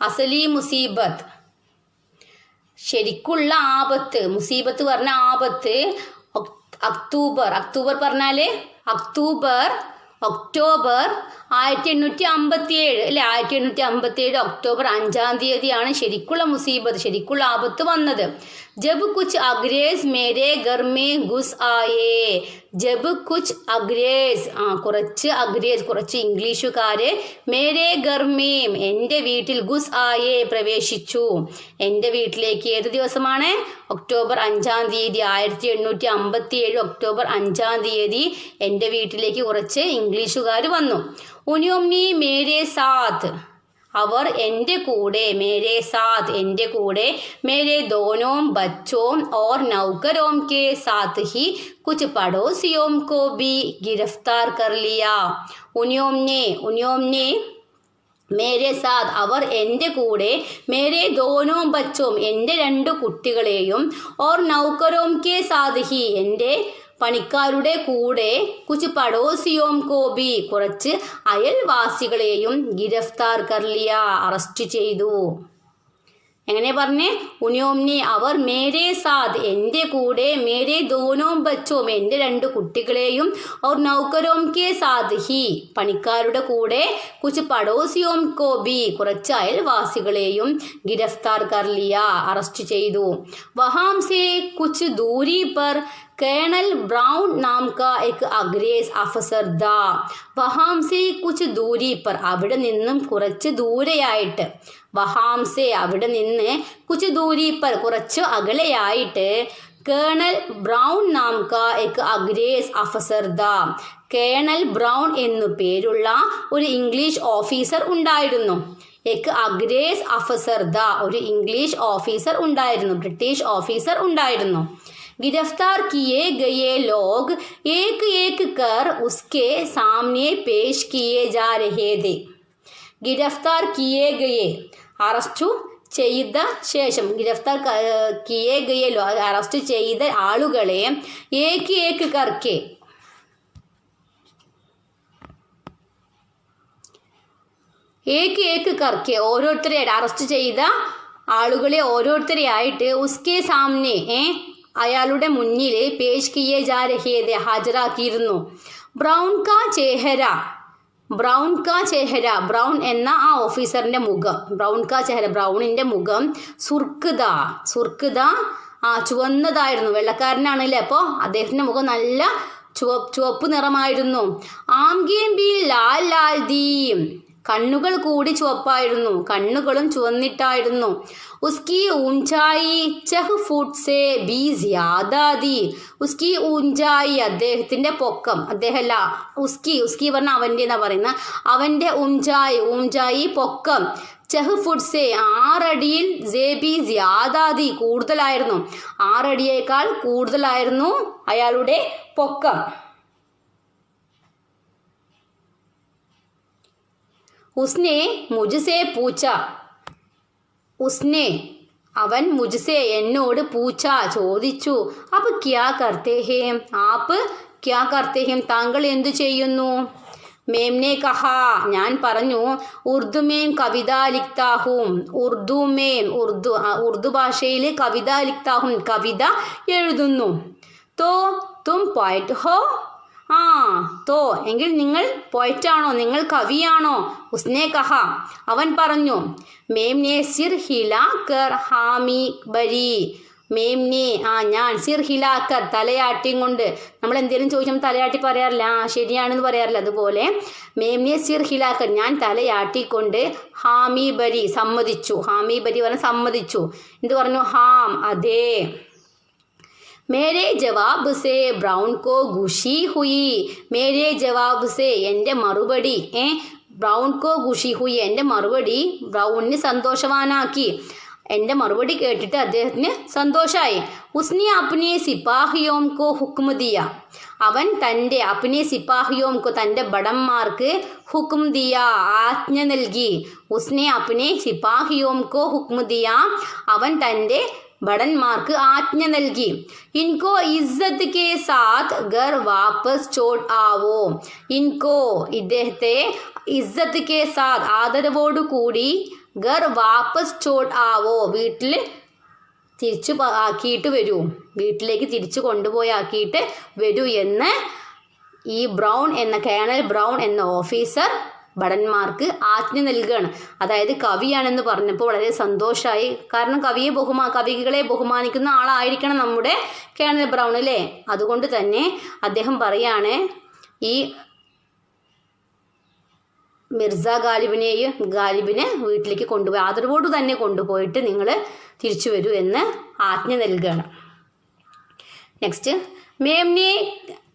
അസലി മുസീബത്ത് ശരിക്കുള്ള ആപത്ത്, മുസീബത്ത് പറഞ്ഞ ആപത്ത്. അക്ടൂബർ പറഞ്ഞാല് ഒക്ടോബർ 1857 അല്ലെ, 1857 ഒക്ടോബർ 5-ാം തീയതിയാണ് ശരിക്കുള്ള മുസീബത്ത്, ശരിക്കുള്ള ആപത്ത് വന്നത്. ജബ് കുച്ച് അഗ്രേസ് മേരെ ഘർ മേ ഗുസ് ആയേ. ജബ് കുച്ച് അഗ്രേസ് കുറച്ച് ഇംഗ്ലീഷുകാര്, മേരെ ഘർ മേം എൻ്റെ വീട്ടിൽ, ഗുസ് ആയേ പ്രവേശിച്ചു, എൻ്റെ വീട്ടിലേക്ക്. ഏത് ദിവസമാണ്? ഒക്ടോബർ 5-ാം തീയതി 1857 ഒക്ടോബർ 5-ാം തീയതി എൻ്റെ വീട്ടിലേക്ക് കുറച്ച് ഇംഗ്ലീഷുകാർ വന്നു. ഉനിയോംനി മേരെ സാത്ത് അവർ എൻ്റെ കൂടെ മേരെ സാത്ത് എൻ്റെ കൂടെ മേരെ दोनों बच्चों और नौकरों के साथ ही कुछ पड़ोसियों को भी गिरफ्तार कर लिया. उन्होंने മേരെ സാദ് അവർ എൻ്റെ കൂടെ മേരെ ദോനോ ബച്ചോം എൻ്റെ 2 കുട്ടികളെയും ഓർ നൗകരോം കെ സാദ് ഹി എൻ്റെ പണിക്കാരുടെ കൂടെ കുച്ച് പടോസിയോം കോബി കുറച്ച് അയൽവാസികളെയും ഗിരഫ്താർ കർലിയ അറസ്റ്റ് ചെയ്തു. എങ്ങനെ പറഞ്ഞേ? ഉനിയോംനെ അവർ മേരെ സാദ് എൻ്റെ കൂടെ മേരെ ദോനോ ബച്ചോം എൻ്റെ 2 കുട്ടികളെയും ഓർ നൗകരോം കെ സാദ് ഹി പണിക്കാരുടെ കൂടെ കുച്ച് പടോസിയോം കോബി കുറച്ച് അയൽവാസികളെയും ഗിരഫ്താർ കർലിയ അറസ്റ്റ് ചെയ്തു. വഹാം സേ കുച്ച് ദൂരി പർ കേണൽ ബ്രൗൺ നാം കാ എക് അഗ്രേസ് അഫസർ ദാ. വഹാം സേ കുച്ച് ദൂരി പർ അവിടെ നിന്നും കുറച്ച് ദൂരെയായിട്ട്, വഹാം സേ അവിടെ നിന്ന് കുച്ച് ദൂരി പർ കുറച്ച് അകലെയായിട്ട് കേണൽ ബ്രൗൺ നാം കാ എക് അഗ്രേസ് അഫസർ ദാ. കേണൽ ബ്രൗൺ എന്നു പേരുള്ള ഒരു ഇംഗ്ലീഷ് ഓഫീസർ ഉണ്ടായിരുന്നു. എക് അഗ്രേസ് അഫസർ ദാ ഒരു ഇംഗ്ലീഷ് ഓഫീസർ ഉണ്ടായിരുന്നു, ബ്രിട്ടീഷ് ഓഫീസർ ഉണ്ടായിരുന്നു. गिरफ्तार किए गए लोग एक एक कर उसके सामने पेश किए जा रहे थे. गिरफ्तार किए गए അറസ്റ്റു ചെയ്ത ശേഷം, ഗിരഫ്താർ കിയേ ഗയേ അറസ്റ്റ് ചെയ്ത ആളുകളെ ഏക്ക് ഏക്ക് കർക്കെ ഓരോരുത്തരെ അറസ്റ്റ് ചെയ്ത ആളുകളെ ഓരോരുത്തരെയായിട്ട് ഉസ്കെ സാമനെ അയാളുടെ മുന്നിൽ പേഷ് കിയേ ജാ രഹേ ഹാജരാക്കിയിരുന്നു. ബ്രൗൺ കാ ചെഹര ബ്രൗൺ എന്ന ആ ഓഫീസറിൻ്റെ മുഖം, ബ്രൗണിൻ്റെ മുഖം സുർക്കുദ ചുവന്നതായിരുന്നു. വെള്ളക്കാരനാണല്ലേ, അപ്പോൾ അദ്ദേഹത്തിൻ്റെ മുഖം നല്ല ചുവപ്പ് നിറമായിരുന്നു. ആംഗേം ബി ലാൽ ലാൽ ദീം കണ്ണുകൾ കൂടി ചുവപ്പായിരുന്നു, കണ്ണുകളും ചുവന്നിട്ടായിരുന്നു. ഉസ്കി ഊഞ്ചായി 6 ഫുട്ട് സേ ബി ജ്യാദാ ദി. ഉസ്കി ഊഞ്ചായി അദ്ദേഹത്തിൻ്റെ പൊക്കം, അദ്ദേഹമല്ല ഉസ്കി പറഞ്ഞ അവൻ്റെ എന്നാ പറയുന്നത്, അവൻ്റെ ഊഞ്ചായി പൊക്കം 6 ഫുട്ട് സേ 6 അടിയിൽ ബി ജ്യാദാ ദി കൂടുതലായിരുന്നു, 6 അടിയേക്കാൾ കൂടുതലായിരുന്നു അയാളുടെ പൊക്കം. ഉസ്നെ മുജ്സേ പൂച്ച, അവൻ മുജ്സേ എന്നോട് പൂച്ച ചോദിച്ചു. അപ്പ് ക്യാ കർത്തേ ഹേം താങ്കൾ എന്തു ചെയ്യുന്നു? മേംനെ കഹാ ഞാൻ പറഞ്ഞു, ഉർദുമേം കവിത ലിഖ്താഹും ഉർദു ഭാഷയിൽ കവിത ലിഖ്താഹും കവിത എഴുതുന്നു. തോ തും പോയറ്റ് ഹോ തോ എങ്കിൽ നിങ്ങൾ പോയറ്റാണോ, നിങ്ങൾ കവിയാണോ? ഉസ്നെ കഹ അവൻ പറഞ്ഞു. മേംനെ സിർ ഹിലാക്കർ ഹാമി ബരി മേംനെ ഞാൻ സിർ ഹിലാക്കർ തലയാട്ടിയും കൊണ്ട്, നമ്മൾ എന്തെങ്കിലും ചോദിച്ചാൽ തലയാട്ടി പറയാറില്ല, ശരിയാണെന്ന് പറയാറില്ല, അതുപോലെ മേംനെ സിർ ഹിലാക്കർ ഞാൻ തലയാട്ടിക്കൊണ്ട് ഹാമി ബരി സമ്മതിച്ചു. ഹാമി ബരി പറഞ്ഞ സമ്മതിച്ചു. എന്ത് പറഞ്ഞു? ഹാം അതെ. മേരെ ജവാബ് സേ ബ്രൗൺ കോ ഖുഷി ഹുയി. മേരെ ജവാബ് സേ എൻ്റെ മറുപടി, ബ്രൗൺ കോ ഖുഷി ഹുയി എൻ്റെ മറുപടി ബ്രൗണിന് സന്തോഷവാനാക്കി. എൻ്റെ മറുപടി കേട്ടിട്ട് അദ്ദേഹത്തിന് സന്തോഷമായി. ഉസ്നെ അപ്നെ സിപ്പാഹിയോം കോ ഹുക്മ ദിയ. അവൻ തൻ്റെ അപ്നെ സിപ്പാഹിയോം കോ തൻ്റെ ഭടന്മാർക്ക് ഹുക്ം ദിയ ആജ്ഞ നൽകി. ഉസ്നെ അപ്നെ സിപ്പാഹിയോം കോ ഹുക്മ ദിയ അവൻ തൻ്റെ ഭടന്മാർക്ക് ആജ്ഞ നൽകി. ഇൻകോ ഇസ്സത്ത് കെ സാത്ത് ഘർ വാപ്പസ് ചോട്ട് ആവോ. ഇൻകോ ഇദ്ദേഹത്തെ ഇസ്സത്ത് കെ സാത്ത് ആദരവോടുകൂടി ഘർ വാപ്പസ് ചോട്ട് ആവോ വീട്ടിൽ തിരിച്ചു ആക്കിയിട്ട് വരൂ, വീട്ടിലേക്ക് തിരിച്ചു കൊണ്ടുപോയി ആക്കിയിട്ട് വരൂ എന്ന് ഈ കേണൽ ബ്രൗൺ എന്ന ഓഫീസർ ഭടന്മാർക്ക് ആജ്ഞ നൽകുകയാണ്. അതായത് കവിയാണെന്ന് പറഞ്ഞപ്പോൾ വളരെ സന്തോഷമായി. കാരണം കവികളെ ബഹുമാനിക്കുന്ന ആളായിരിക്കണം നമ്മുടെ കേണൽ ബ്രൗൺ അല്ലേ. അതുകൊണ്ട് തന്നെ അദ്ദേഹം പറയാണ് ഈ മിർസ ഗാലിബിനെ വീട്ടിലേക്ക് കൊണ്ടുപോയി ആദരവോട് തന്നെ കൊണ്ടുപോയിട്ട് നിങ്ങൾ തിരിച്ചു വരൂ എന്ന് ആജ്ഞ നൽകുകയാണ്. നെക്സ്റ്റ്, മേംനെ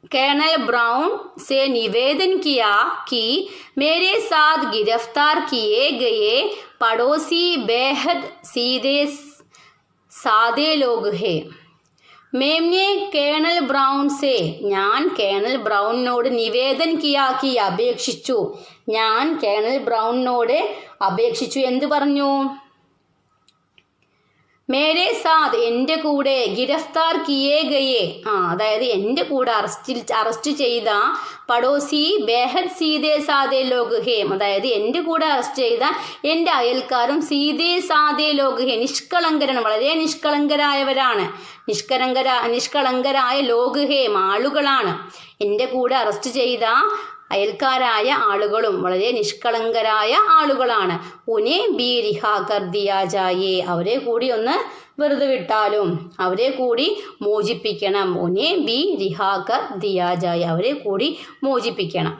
कर्नल ब्राउन से निवेदन किया कि मेरे साथ गिरफ्तार किए गए पड़ोसी बेहद सीधे सादे लोग हैं. मैंने कर्नल ബ്രൗൺ സെ ഞാൻ കേണൽ ബ്രൗണിനോട് നിവേദൻ കിയാക്കി അപേക്ഷിച്ചു. ഞാൻ കേണൽ ബ്രൗണിനോട് അപേക്ഷിച്ചു. എന്ത് പറഞ്ഞു? മേരെ സാത്ത് എൻ്റെ കൂടെ ഗിരഫ്താർ കിയേ ഗയേ അതായത് എൻ്റെ കൂടെ അറസ്റ്റ് ചെയ്ത പടോസി ബേഹദ് സീതേ സാദേ ലോഗ് ഹേ അതായത് എൻ്റെ കൂടെ അറസ്റ്റ് ചെയ്ത എൻ്റെ അയൽക്കാരും സീതേ സാദേ ലോഗ് ഹേ നിഷ്കളങ്കരാണ്, വളരെ നിഷ്കളങ്കരായവരാണ്. നിഷ്കളങ്കരായ ലോഗ് ഹേ ആളുകളാണ്. എൻ്റെ കൂടെ അറസ്റ്റ് ചെയ്ത അയൽക്കാരായ ആളുകളും വളരെ നിഷ്കളങ്കരായ ആളുകളാണ്. ഉനെ ബി റിഹാ കർ ദിയാ ജായേ അവരെ കൂടി ഒന്ന് വെറുതെ വിട്ടാലും അവരെ കൂടി മോചിപ്പിക്കണം. ഉനെ ബി റിഹാ കർ ദിയാ ജായേ അവരെ കൂടി മോചിപ്പിക്കണം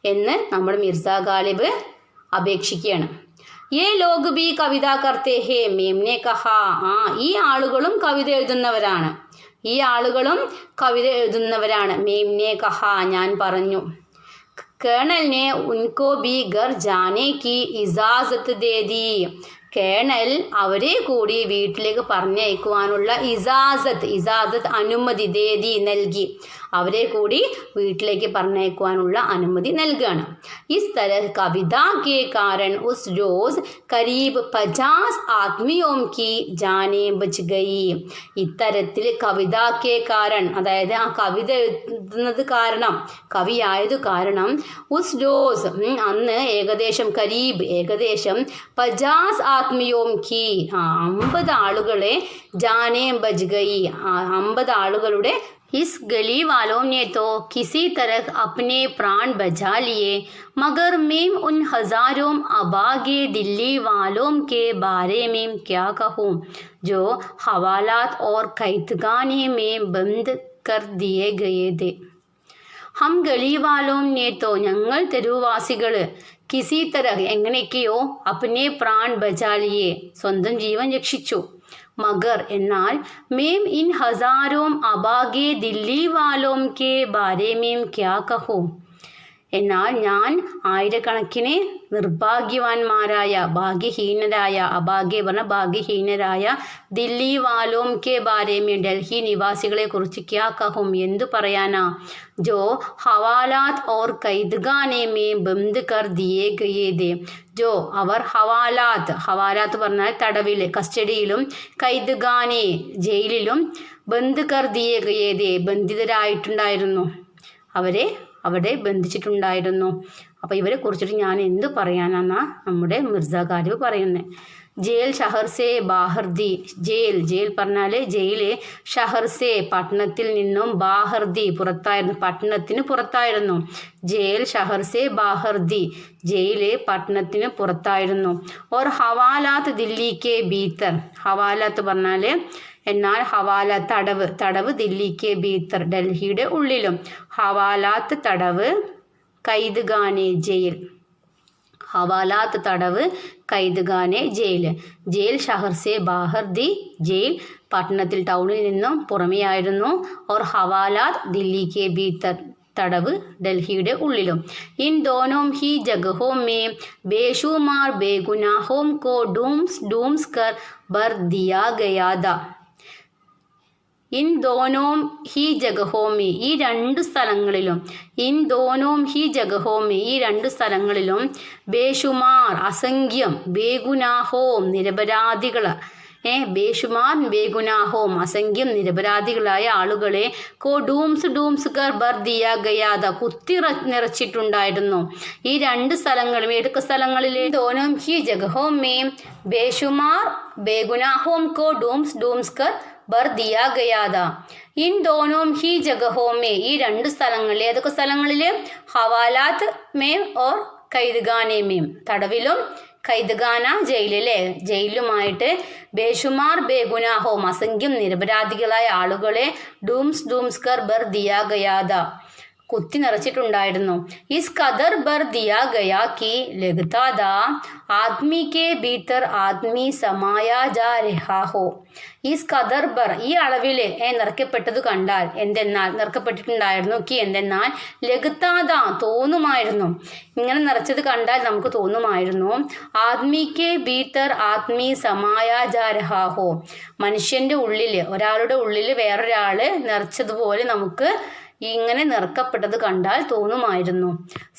എന്ന് നമ്മുടെ മിർസ ഗാലിബ് അപേക്ഷിക്കുകയാണ്. യേ ലോഗ് ബി കവിത കർത്തേ ഹേ മേംനെ കഹാ ഈ ആളുകളും കവിത എഴുതുന്നവരാണ്. ഈ ആളുകളും കവിത എഴുതുന്നവരാണ്. മേംനെ കഹാ ഞാൻ പറഞ്ഞു. कर्नल ने उनको भी घर जाने की इजाज़त दे दी കേണൽ അവരെ കൂടി വീട്ടിലേക്ക് പറഞ്ഞയക്കുവാനുള്ള ഇജാസത്ത് അനുമതി ദേദി നൽകി. അവരെ കൂടി വീട്ടിലേക്ക് പറഞ്ഞയക്കുവാനുള്ള അനുമതി നൽകുകയാണ്. ഇസ് തരഹ് കവിത കെ കാരൺ ഉസ് റോസ് കരീബ് 50 ആദ്മിയോം കി ജാനേ ബച്ച് ഗയി. ഇത്തരത്തിൽ കവിത കെ കാരൺ അതായത് ആ കവിത എഴുതുന്നത് കാരണം കവിയായത് കാരണം ഉസ് റോസ് അന്ന് ഏകദേശം 50 ആത്മിയോം കി 50 ആളുകളെ ജാനേ ബച്ച് ഗയി 50 ആളുകളുടെ इस गली वालों ने तो किसी तरह अपने प्राण बचा लिए मगर मैं उन हज़ारों अबागे दिल्ली वालों के बारे में क्या कहूँ जो हवालात और कैदखाने में बंद कर दिए गए थे. हम गली वालों ने तो ഞങ്ങൾ തെരുവാസികൾ കിസി തരഹ് എങ്ങനെയൊക്കെയോ അപ്നെ പ്രാൺ ബച്ചാലിയെ സ്വന്തം ജീവൻ രക്ഷിച്ചു. മഗർ എന്നാൽ മേം ഇൻ ഹസാരോം അബാഗെ ദില്ലി വാലോം കെ ബാരെ മേം ക്യാ കഹൂ എന്നാൽ ഞാൻ ആയിരക്കണക്കിന് നിർഭാഗ്യവാന്മാരായ ഭാഗ്യഹീനരായ അഭാഗ്യ പറഞ്ഞ ഭാഗ്യഹീനരായ ദില്ലി വാലോം കെ ബാരേമേ ഡൽഹി നിവാസികളെ കുറിച്ച് ക്യാ കഹും എന്തു പറയാനാ ജോ ഹവാലാത്ത് ഓർ കൈദ്ഖാനെ മേ ബന്ദ് കർ ദിയേ ഗയേ ദേ ജോ അവർ ഹവാലാത്ത് പറഞ്ഞാൽ തടവിൽ കസ്റ്റഡിയിലും കൈദ്ഖാനെ ജയിലിലും ബന്ദ് കർ ദിയേ ഗയേ ദേ ബന്ധിതരായിട്ടുണ്ടായിരുന്നു. അവരെ അവിടെ ബന്ധിച്ചിട്ടുണ്ടായിരുന്നു. അപ്പോൾ ഇവരെ കുറിച്ചിട്ട് ഞാൻ എന്ത് പറയാനാന്നാ നമ്മുടെ മിർസ ഗാലിബ് പറയുന്നത്. Jail ഷഹർ say Bahar the jail പറഞ്ഞാൽ ജയില് ഷഹർ സേ പട്ടണത്തിൽ നിന്നും ബാഹർ ദി പുറത്തായിരുന്നു പട്ടണത്തിന് പുറത്തായിരുന്നു. ജയിൽ ഷഹർ സേ ബാഹർ ദി ജയില് പട്ടണത്തിന് പുറത്തായിരുന്നു. ഓർ ഹവാലാത്ത് ദില്ലിക്ക് ഭീത്തർ ഹവാലാത്ത് പറഞ്ഞാൽ എന്നാൽ തടവ് ദില്ലിക്ക് ഭീത്തർ ഡൽഹിയുടെ ഉള്ളിലും ഹവാലാത്ത് തടവ് കൈദ്ഖാനെ ജയിൽ ഹവാലാത്ത് തടവ് കൈദ്ഖാനെ jail ഷഹർ say Bahar the jail പട്ടണത്തിൽ ടൗണിൽ നിന്നും പുറമെയായിരുന്നു. ഓർ ഹവാലാത്ത് ദില്ലിക്ക് ഭീത്തർ തടവ് ഡൽഹിയുടെ ഉള്ളിലും. ഇൻ ദോനോം ഹി ജഗഹോം മേ ബേഷുമാർ ബേഗുനാഹോം കോ ഡൂംസ് കർ ഭർ ദിയാ ഗയാ ദ ഇൻ ദോനോം ഹി ജഗഹോമി ഈ രണ്ട് സ്ഥലങ്ങളിലും ബേഷുമാർ അസംഖ്യം ബേഗുനാഹോം നിരപരാധികൾ ബേഗുനാഹോം അസംഖ്യം നിരപരാധികളായ ആളുകളെ ഡൂംസ് കർ ബർ ദിയാ ഗയാദ കുത്തി നിറച്ചിട്ടുണ്ടായിരുന്നു. ഈ രണ്ട് സ്ഥലങ്ങളും ഏതൊക്കെ സ്ഥലങ്ങളിലെ ദോനോം ഹി ജഗഹോം മേ ബേഷുമാർ ബേഗുനാഹോം ഡൂംസ് കർ ബർ ദിയാ ഗയാദ ഇൻ ദോനോം ഹി ജഗഹോം മേ ഈ രണ്ട് സ്ഥലങ്ങളിൽ ഏതൊക്കെ സ്ഥലങ്ങളിൽ ഹവാലാത്ത് മേം ഓർ കൈദ്ഖാനെ മേം തടവിലും കൈദ്ഖാന ജയിലുമായിട്ട് ബേഷുമാർ ബേഗുനാഹോം അസംഖ്യം നിരപരാധികളായ ആളുകളെ ഡൂംസ് കർ ബർ ദിയാ ഗയാദ കുത്തി നിറച്ചിട്ടുണ്ടായിരുന്നു. ഇസ് ഖദർ ബർ ദിയാ ഗയാ കി ലഗ്താ ദാ ആദ്മി കെ ഭീതർ ആദ്മി സമായാ ജാ രഹാ ഹോ. ഈസ് ഖദർ ബർ ഈ അളവിൽ നിറക്കപ്പെട്ടത് കണ്ടാൽ എന്തെന്നാൽ നിറക്കപ്പെട്ടിട്ടുണ്ടായിരുന്നു കി എന്തെന്നാൽ ലഗ്താദ തോന്നുമായിരുന്നു. ഇങ്ങനെ നിറച്ചത് കണ്ടാൽ നമുക്ക് തോന്നുമായിരുന്നു ആദ്മിക്ക് ഭീതർ ആത്മീ സമായ ജാ രഹാ ഹോ. മനുഷ്യന്റെ ഉള്ളിൽ ഒരാളുടെ ഉള്ളിൽ വേറൊരാള് നിറച്ചതുപോലെ നമുക്ക് ഇങ്ങനെ നിറക്കപ്പെട്ടത് കണ്ടാൽ തോന്നുമായിരുന്നു.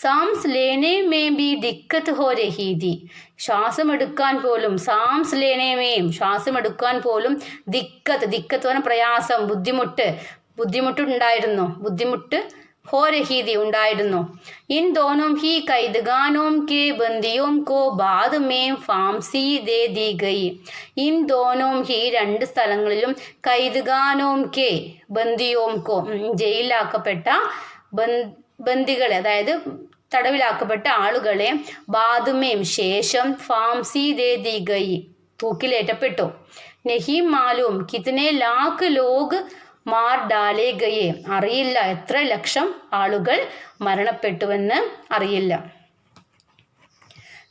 സാംസ് ലേനെ മേ ബി ദിക്കത്ത് ഹോ രഹി തി. ശ്വാസമെടുക്കാൻ പോലും സാംസ് ലേനേമേയും ശ്വാസമെടുക്കാൻ പോലും ദിക്കത്ത് പറഞ്ഞ പ്രയാസം ബുദ്ധിമുട്ടുണ്ടായിരുന്നു. ബുദ്ധിമുട്ട് ഹോ രഹീതി ഉണ്ടായിരുന്നു. ഇൻ ദോനോം ഹി കൈദ്ഗാനോം കെ ബന്ദിയോം കോ ബാദ് മേം ഫാംസി ദേ ദി ഗയി. ഇൻ ദോനോം ഹി രണ്ട് സ്ഥലങ്ങളിലും കൈദ്ഗാനോം കെ ബന്ദിയോം കോ ജയിലിലാക്കപ്പെട്ട ബന്ദികളെ അതായത് തടവിലാക്കപ്പെട്ട ആളുകളെ ബാദുമേം ശേഷം ഫാംസി ദേ ദി ഗയി തൂക്കിലേറ്റപ്പെട്ടു. നഹി മാലൂം കിതനെ ലാഖ് ലോഗ് മാർ ഡാലേ ഗയെ അറിയില്ല എത്ര ലക്ഷം ആളുകൾ മരണപ്പെട്ടുവെന്ന് അറിയില്ല.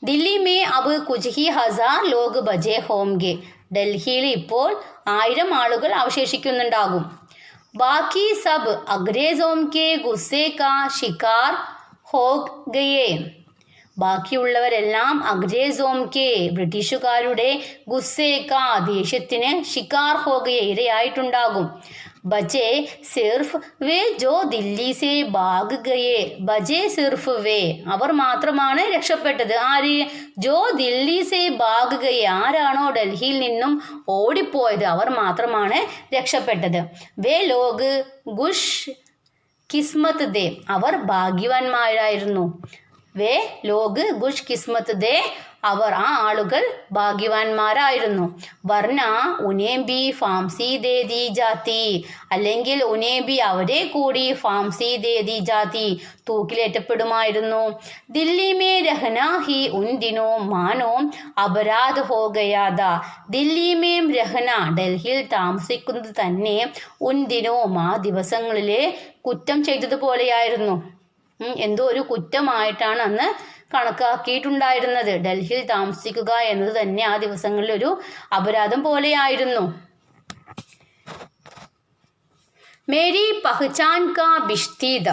Delhi may Ab Cooch he ഹസാർ log ബജേ ഹോംഗെ. ഡൽഹിയിൽ ഇപ്പോൾ 1000 ആളുകൾ അവശേഷിക്കുന്നുണ്ടാകും. ബാക്കി സബ് അംഗ്രേസോം കെ ഗുസ്സേ കാ ശിക്കാർ ഹോ ഗയേ. ബാക്കിയുള്ളവരെല്ലാം അംഗ്രേസോം കെ ബ്രിട്ടീഷുകാരുടെ ഗുസ്സേ കാ ദേഷ്യത്തിന് ശിക്കാർ ഹോ ഗയെ ഇരയായിട്ടുണ്ടാകും. ബജെ സിർഫ് വേ ജോ ദില്ലി സേ ഭാഗ് ഗയേ. ബജെ സിർഫ് വേ അവർ മാത്രമാണ് രക്ഷപ്പെട്ടത്. ആര്? ജോ ദില്ലി സേ ഭാഗ് ഗയേ ആരാണോ ഡൽഹിയിൽ നിന്നും ഓടിപ്പോയത് അവർ മാത്രമാണ് രക്ഷപ്പെട്ടത്. വേ ലോഗ് ഗുഷ് കിസ്മത്ത് ദേ അവർ ഭാഗ്യവാന്മാരായിരുന്നു. വേ ലോഗ് ഗുഷ് കിസ്മത്ത് ദേ അവർ ആ ആളുകൾ ഭാഗ്യവാന്മാരായിരുന്നു. വർണ്ണ ഉനേബി ഫാംസി ദേ ദി ജാതി അല്ലെങ്കിൽ ഉനേബി അവരെ കൂടി ഫാംസി ദേ ദി ജാതി തൂക്കിലേറ്റപ്പെടുമായിരുന്നു. ദില്ലി മേ രഹന ഹി ഉൻ ദിനോ മാനോ അപരാധ ഹോ ഗയാദ. ദില്ലി മേം രഹന ഡൽഹിയിൽ താമസിക്കുന്നത് തന്നെ ഉൻ ദിനോ ആ ദിവസങ്ങളിലെ കുറ്റം ചെയ്തതുപോലെയായിരുന്നു. എന്തോ ഒരു കുറ്റമായിട്ടാണ് അന്ന് കണക്കാക്കിയിട്ടുണ്ടായിരുന്നത്. ഡൽഹിയിൽ താമസിക്കുക എന്നത് തന്നെ ആ ദിവസങ്ങളിൽ ഒരു അപരാധം പോലെയായിരുന്നു. മേരി പഹ്ചാൻ കാ ബിഷ്തീദ.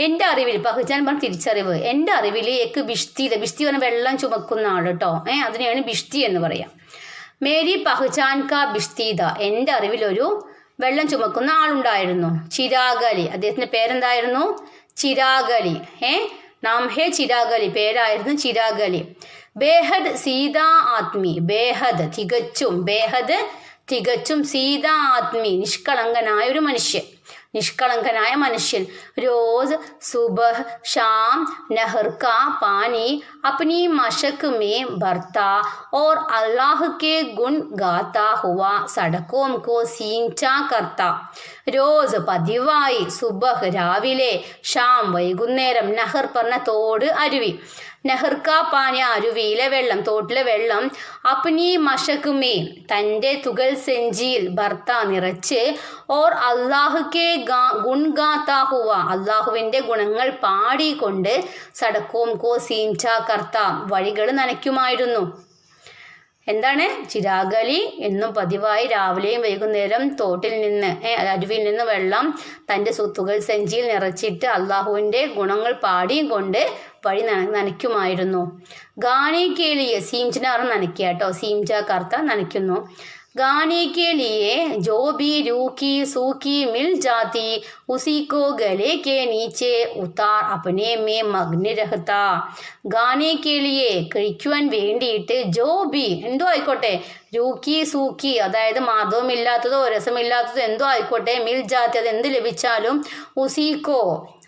എൻ്റെ അറിവിൽ പഹ്ചാൻ പറഞ്ഞ തിരിച്ചറിവ്. എൻ്റെ അറിവിൽ ഏക്ക് ബിഷ്തീദ ബിഷ്തി പറഞ്ഞ വെള്ളം ചുമക്കുന്ന ആൾ കേട്ടോ. അതിനെയാണ് ബിഷ്തി എന്ന് പറയാം. മേരി പഹ്ചാൻ കാ ബിഷ്തീദ എൻ്റെ അറിവിലൊരു വെള്ളം ചുമക്കുന്ന ആളുണ്ടായിരുന്നു. ചിരാഗലി അദ്ദേഹത്തിന്റെ പേരെന്തായിരുന്നു? ചിരാഗലി. നാം ഹേ ചിരാഗലി പേരായിരുന്നു ചിരാഗലി. ബേഹദ് സീതാ ആത്മി. ബേഹദ് തികച്ചും സീതാ ആത്മി നിഷ്കളങ്കനായ ഒരു മനുഷ്യൻ. रोज सुबह शाम नहर का पानी अपनी मशक में भरता और अल्लाह के गुण गाता हुआ सड़कों को सींचा करता. रोज പതിവായി സുബഹ് രാവിലെ, ഷാം വൈകുന്നേരം, നഹർ പറഞ്ഞ തോട്, അരുവി, നെഹർക്ക പാനി അരുവിയിലെ വെള്ളം, തോട്ടിലെ വെള്ളം, അപ്നി മഷക് മേ തൻ്റെ തുകൽ സെഞ്ചിയിൽ ഭർത്ത നിറച്ച്, ഓർ അള്ളാഹു കെ ഗുൺ ഗാത്താ ഹുവ അള്ളാഹുവിൻ്റെ ഗുണങ്ങൾ പാടിക്കൊണ്ട്, സടക്കോം കോ സീൻച കർത്ത വഴികൾ നനയ്ക്കുമായിരുന്നു. എന്താണ്? ചിരാഗലി എന്നും പതിവായി രാവിലെയും വൈകുന്നേരം തോട്ടിൽ നിന്ന് അരുവിയിൽ നിന്ന് വെള്ളം തൻ്റെ തുകൽ സെഞ്ചിയിൽ നിറച്ചിട്ട് അള്ളാഹുവിൻ്റെ ഗുണങ്ങൾ പാടിയും കൊണ്ട് വഴി നനയ്ക്കുമായിരുന്നു. ഗാനെ കേളിയെ സീംചന നനയ്ക്കുക കേട്ടോ. സീംച കർത്ത നനയ്ക്കുന്നു. गाने के लिए जो भी रूखी सूखी मिल जाती उसी को गले के नीचे उतार अपने में मग्न रहता. गाने के लिए കഴിക്കുവാൻ വേണ്ടിയിട്ട് ജോ ബി എന്തോ ആയിക്കോട്ടെ, രൂക്കി സൂക്കി അതായത് മാർദ്ദവമില്ലാത്തതോ രസമില്ലാത്തതോ എന്തോ ആയിക്കോട്ടെ, മിൽ ജാതി അത് എന്ത് ലഭിച്ചാലും, ഉസീക്കോ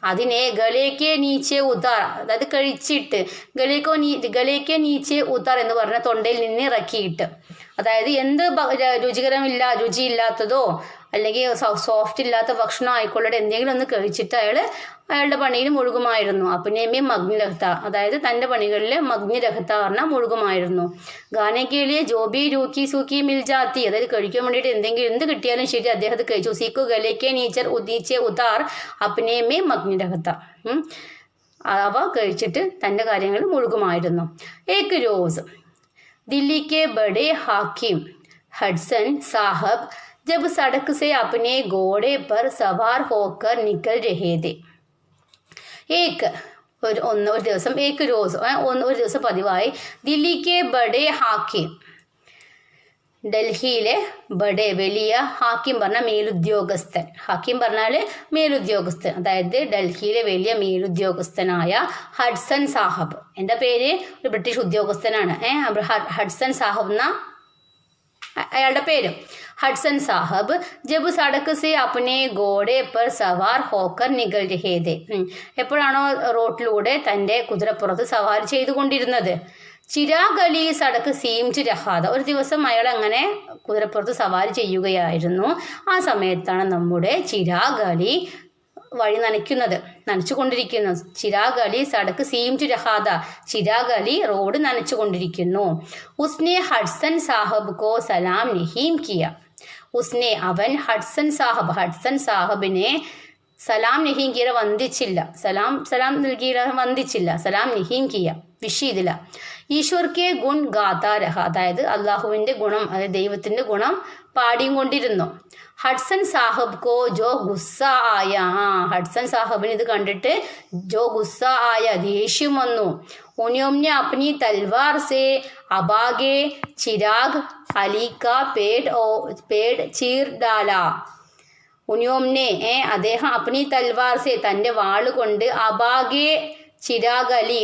അതിനെ ഗലേക്കെ നീച്ചെ ഉതാർ അതായത് കഴിച്ചിട്ട്, ഗലേക്കെ നീച്ചെ ഉതാർ എന്ന് പറഞ്ഞ തൊണ്ടയിൽ നിന്ന് ഇറക്കിയിട്ട്, അതായത് എന്ത് രുചിയില്ലാത്തതോ അല്ലെങ്കിൽ സോഫ്റ്റ് ഇല്ലാത്ത ഭക്ഷണം ആയിക്കൊള്ളട്ടെ എന്തെങ്കിലും ഒന്ന് കഴിച്ചിട്ട് അയാളുടെ പണിയിൽ മുഴുകുമായിരുന്നു. അപ്പനേമേ മഗ്നി രഹത്ത, അതായത് തൻ്റെ പണികളിൽ മഗ്നി രഹത്ത പറഞ്ഞാൽ മുഴുകുമായിരുന്നു. ഗാനക്കേളിയെ ജോബി രൂക്കി സൂക്കി മിൽജാത്തി, അതായത് കഴിക്കാൻ വേണ്ടിയിട്ട് എന്ത് കിട്ടിയാലും ശരി അദ്ദേഹം അത് കഴിച്ചു. സീക്കു ഗലേക്കെ നീച്ചെ ഉതാർ അപ്പനേമേ മഗ്നി രഹത്ത, അവ കഴിച്ചിട്ട് തൻ്റെ കാര്യങ്ങൾ മുഴുകുമായിരുന്നു. ഏക് രോസ് दिल्ली के बड़े हाकिम हडसन साहब जब सड़क से अपने घोड़े पर सवार होकर निकल रहे थे. ഒരു ദിവസം ഏക് റോസ് ഒരു ദിവസം പതിവായി ദില്ലിക്ക് ബഡേ ഹാക്കിം, ഡൽഹിയിലെ ബഡേ വലിയ, ഹാക്കിം പറഞ്ഞാൽ മേലുദ്യോഗസ്ഥൻ, ഹാക്കിം പറഞ്ഞാൽ മേലുദ്യോഗസ്ഥൻ, അതായത് ഡൽഹിയിലെ വലിയ മേലുദ്യോഗസ്ഥനായ ഹഡ്സൺ സാഹബ്, എൻ്റെ പേര് ഒരു ബ്രിട്ടീഷ് ഉദ്യോഗസ്ഥനാണ്, ഹഡ്സൺ സാഹബ് എന്ന അയാളുടെ പേര്. ഹഡ്സൺ സാഹബ് ജബ് സടക്ക് സെ അപ്നെ ഘോഡെ പർ സവാർ ഹോക്കർ നികൽ രഹേ ഥേ, എപ്പോഴാണോ റോട്ടിലൂടെ തൻ്റെ കുതിരപ്പുറത്ത് സവാരി ചെയ്തുകൊണ്ടിരുന്നത്. ചിരാഗ് അലി സടക്ക് സീംറ്റ് രഹാദ, ഒരു ദിവസം അയാൾ അങ്ങനെ കുതിരപ്പുറത്ത് സവാരി ചെയ്യുകയായിരുന്നു. ആ സമയത്താണ് നമ്മുടെ ചിരാഗ് അലി വഴി നനച്ചുകൊണ്ടിരിക്കുന്നു. ചിരാഗ് അലി സടക്ക് സീംറ്റ് രഹാദ, ചിരാഗ് അലി റോഡ് നനച്ചുകൊണ്ടിരിക്കുന്നു. ഉസ്നെ ഹഡ്സൺ സാഹബ് കോ സലാം നഹീം കിയ, ഉസ്നെ അവൻ ഹഡ്സൺ സാഹബിനെ സലാം നഹീം കിയ വന്ദിച്ചില്ല, സലാം നൽകിയ വന്ദിച്ചില്ല, സലാം നഹീം കിയ വിഷ് ചെയ്തില്ല. ഈശ്വർ കെ ഗുൺ ഗാതാ രഹ, അതായത് അള്ളാഹുവിൻ്റെ ഗുണം, അതായത് ദൈവത്തിൻ്റെ ഗുണം പാടിയും കൊണ്ടിരുന്നു. ഹഡ്സൺ സാഹബ് കോ ജോ ഗുസ്സ ആയ, ഹഡ്സൺ സാഹബിന് ഇത് കണ്ടിട്ട് ജോ ഗുസ്സ ആയ, ദേഷ്യം വന്നു. ഉനിയോംനെ അപ്നി തൽവാർ സെ അബാഗെ ചിരാഗ് അലി കാ പേട് ചീർ ഡാല, ഉനിയോംനെ അദ്ദേഹം അപ്നി തൽവാർ സെ തൻ്റെ വാളുകൊണ്ട് അബാഗെ ചിരാഗ് അലി,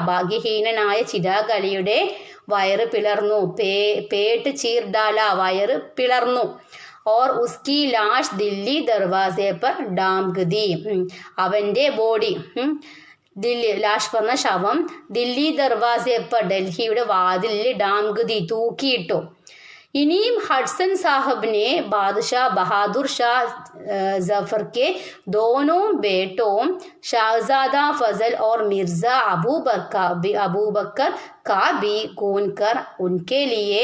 ഭാഗ്യഹീനനായ ചിരാഗ് അലിയുടെ വയറ് പിളർന്നു. പേട്ട് ചീർഡാല, വയറ് പിളർന്നു. ഓർ ഉസ്കി ലാഷ് ദില്ലി ദർവാസെ പർ ഡാംഗതി, അവൻ്റെ ബോഡി, ലാഷ് പറഞ്ഞ ശവം, ദില്ലി ദർവാസെ പർ ഡൽഹിയുടെ വാതിലിൽ ഡാംഗതി തൂക്കിയിട്ടു. इनीम हडसन साहब ने बादशाह बहादुर शाह जफर के दोनों बेटों शाहजादा फजल और मिर्ज़ा अबू बकर का भी खून कर उनके लिए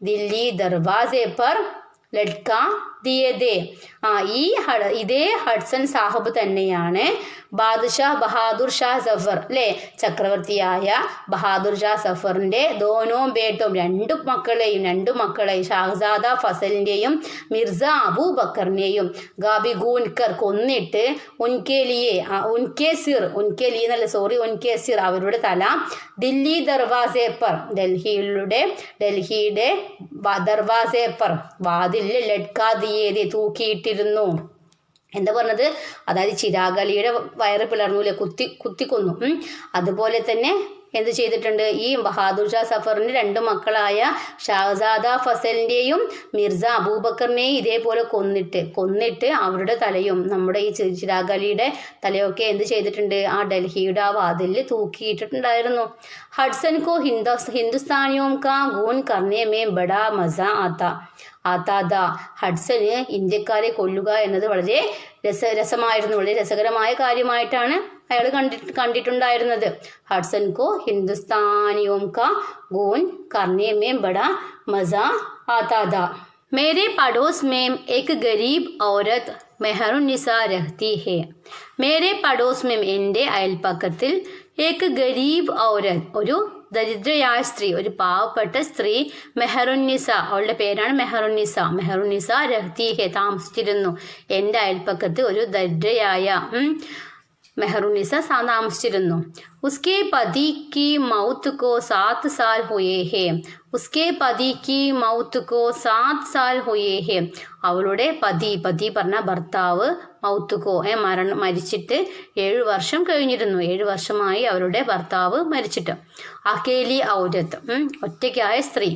दिल्ली दरवाजे पर ലഡ്കാ ദിയതേ. ഇതേ ഹഡ്സൺ സാഹബ് തന്നെയാണ് ബഹാദുർ ഷാ സഫർ, അല്ലേ, ചക്രവർത്തിയായ ബഹാദുർ ഷാ സഫറിൻ്റെ ദോനോ ബേട്ടും രണ്ടു മക്കളെയും ഷാഹസാദ ഫസലിൻ്റെയും മിർസ അബൂബക്കറിനെയും ഗാബിഗൂൻകർ കൊന്നിട്ട് ഉൻകെ സിർ അവരുടെ തല ദില്ലി ദർവാസെ പർ ഡൽഹിയുടെ ദർവാസെ പർ വാതിൽ ലഡ്കാ ദിയേതെ തൂക്കിയിട്ടിരുന്നു. എന്താ പറഞ്ഞത്, അതായത് ചിരാഗ് അലിയുടെ വയറ് പിളർന്നൂലെ, കുത്തിക്കൊന്നു. അതുപോലെ തന്നെ എന്ത് ചെയ്തിട്ടുണ്ട്, ഈ ബഹാദുർ ഷാ സഫറിൻ്റെ രണ്ട് മക്കളായ ഷാഹസാദ ഫസലിൻ്റെയും മിർസ അബൂബക്കറിനെയും ഇതേപോലെ കൊന്നിട്ട് അവരുടെ തലയും നമ്മുടെ ഈ ചിരാഗ് അലിയുടെ തലയൊക്കെ എന്ത് ചെയ്തിട്ടുണ്ട്, ആ ഡൽഹിയുടെ ആ വാതിലിൽ തൂക്കിയിട്ടിട്ടുണ്ടായിരുന്നു. ഹഡ്സൻ കോ ഹിന്ദുസ്ഥാനിയോം കാ ഗൂൺ കർണേ മേ ബഡാ മസ ആതാദ, ഹഡ്സന് ഇന്ത്യക്കാരെ കൊല്ലുക എന്നത് വളരെ രസമായിരുന്നു, വളരെ രസകരമായ കാര്യമായിട്ടാണ് അയാൾ കണ്ടിട്ടുണ്ടായിരുന്നത്. ഹഡ്സൻ കോ ഹിന്ദുസ്ഥാനിയോം കാ ഗൂൺ കർണേ മേ ബഡാ മസ ആതാദ. मेरे पड़ोस में एक गरीब औरत മെഹറുന്നിസ രഹ്തി ഹെ. മേരെ പടോസ് മെം, എൻ്റെ അയൽപ്പക്കത്തിൽ ഏക് ഗരീബ് ഔരത്, ഒരു ദരിദ്രയായ സ്ത്രീ, ഒരു പാവപ്പെട്ട സ്ത്രീ, മെഹറുന്നിസ, അവളുടെ പേരാണ് മെഹറുന്നിസ രഹ്തി ഹെ, താമസിച്ചിരുന്നു. എൻ്റെ അയൽപ്പക്കത്ത് ഒരു ദരിദ്രയായ മെഹറുന്നിസ താമസിച്ചിരുന്നു. ഉസ്കെ പതി കി മൗത്ത് കോ 7 സാൽ ഹുയേ ഹെ. അവളുടെ പതി പറഞ്ഞ ഭർത്താവ്, മൗത്തുക്കോ മരിച്ചിട്ട് 7 വർഷം കഴിഞ്ഞിരുന്നു. 7 വർഷമായി അവരുടെ ഭർത്താവ് മരിച്ചിട്ട്. അക്കേലി ഔരത്ത്, ഒറ്റയ്ക്കായ സ്ത്രീ.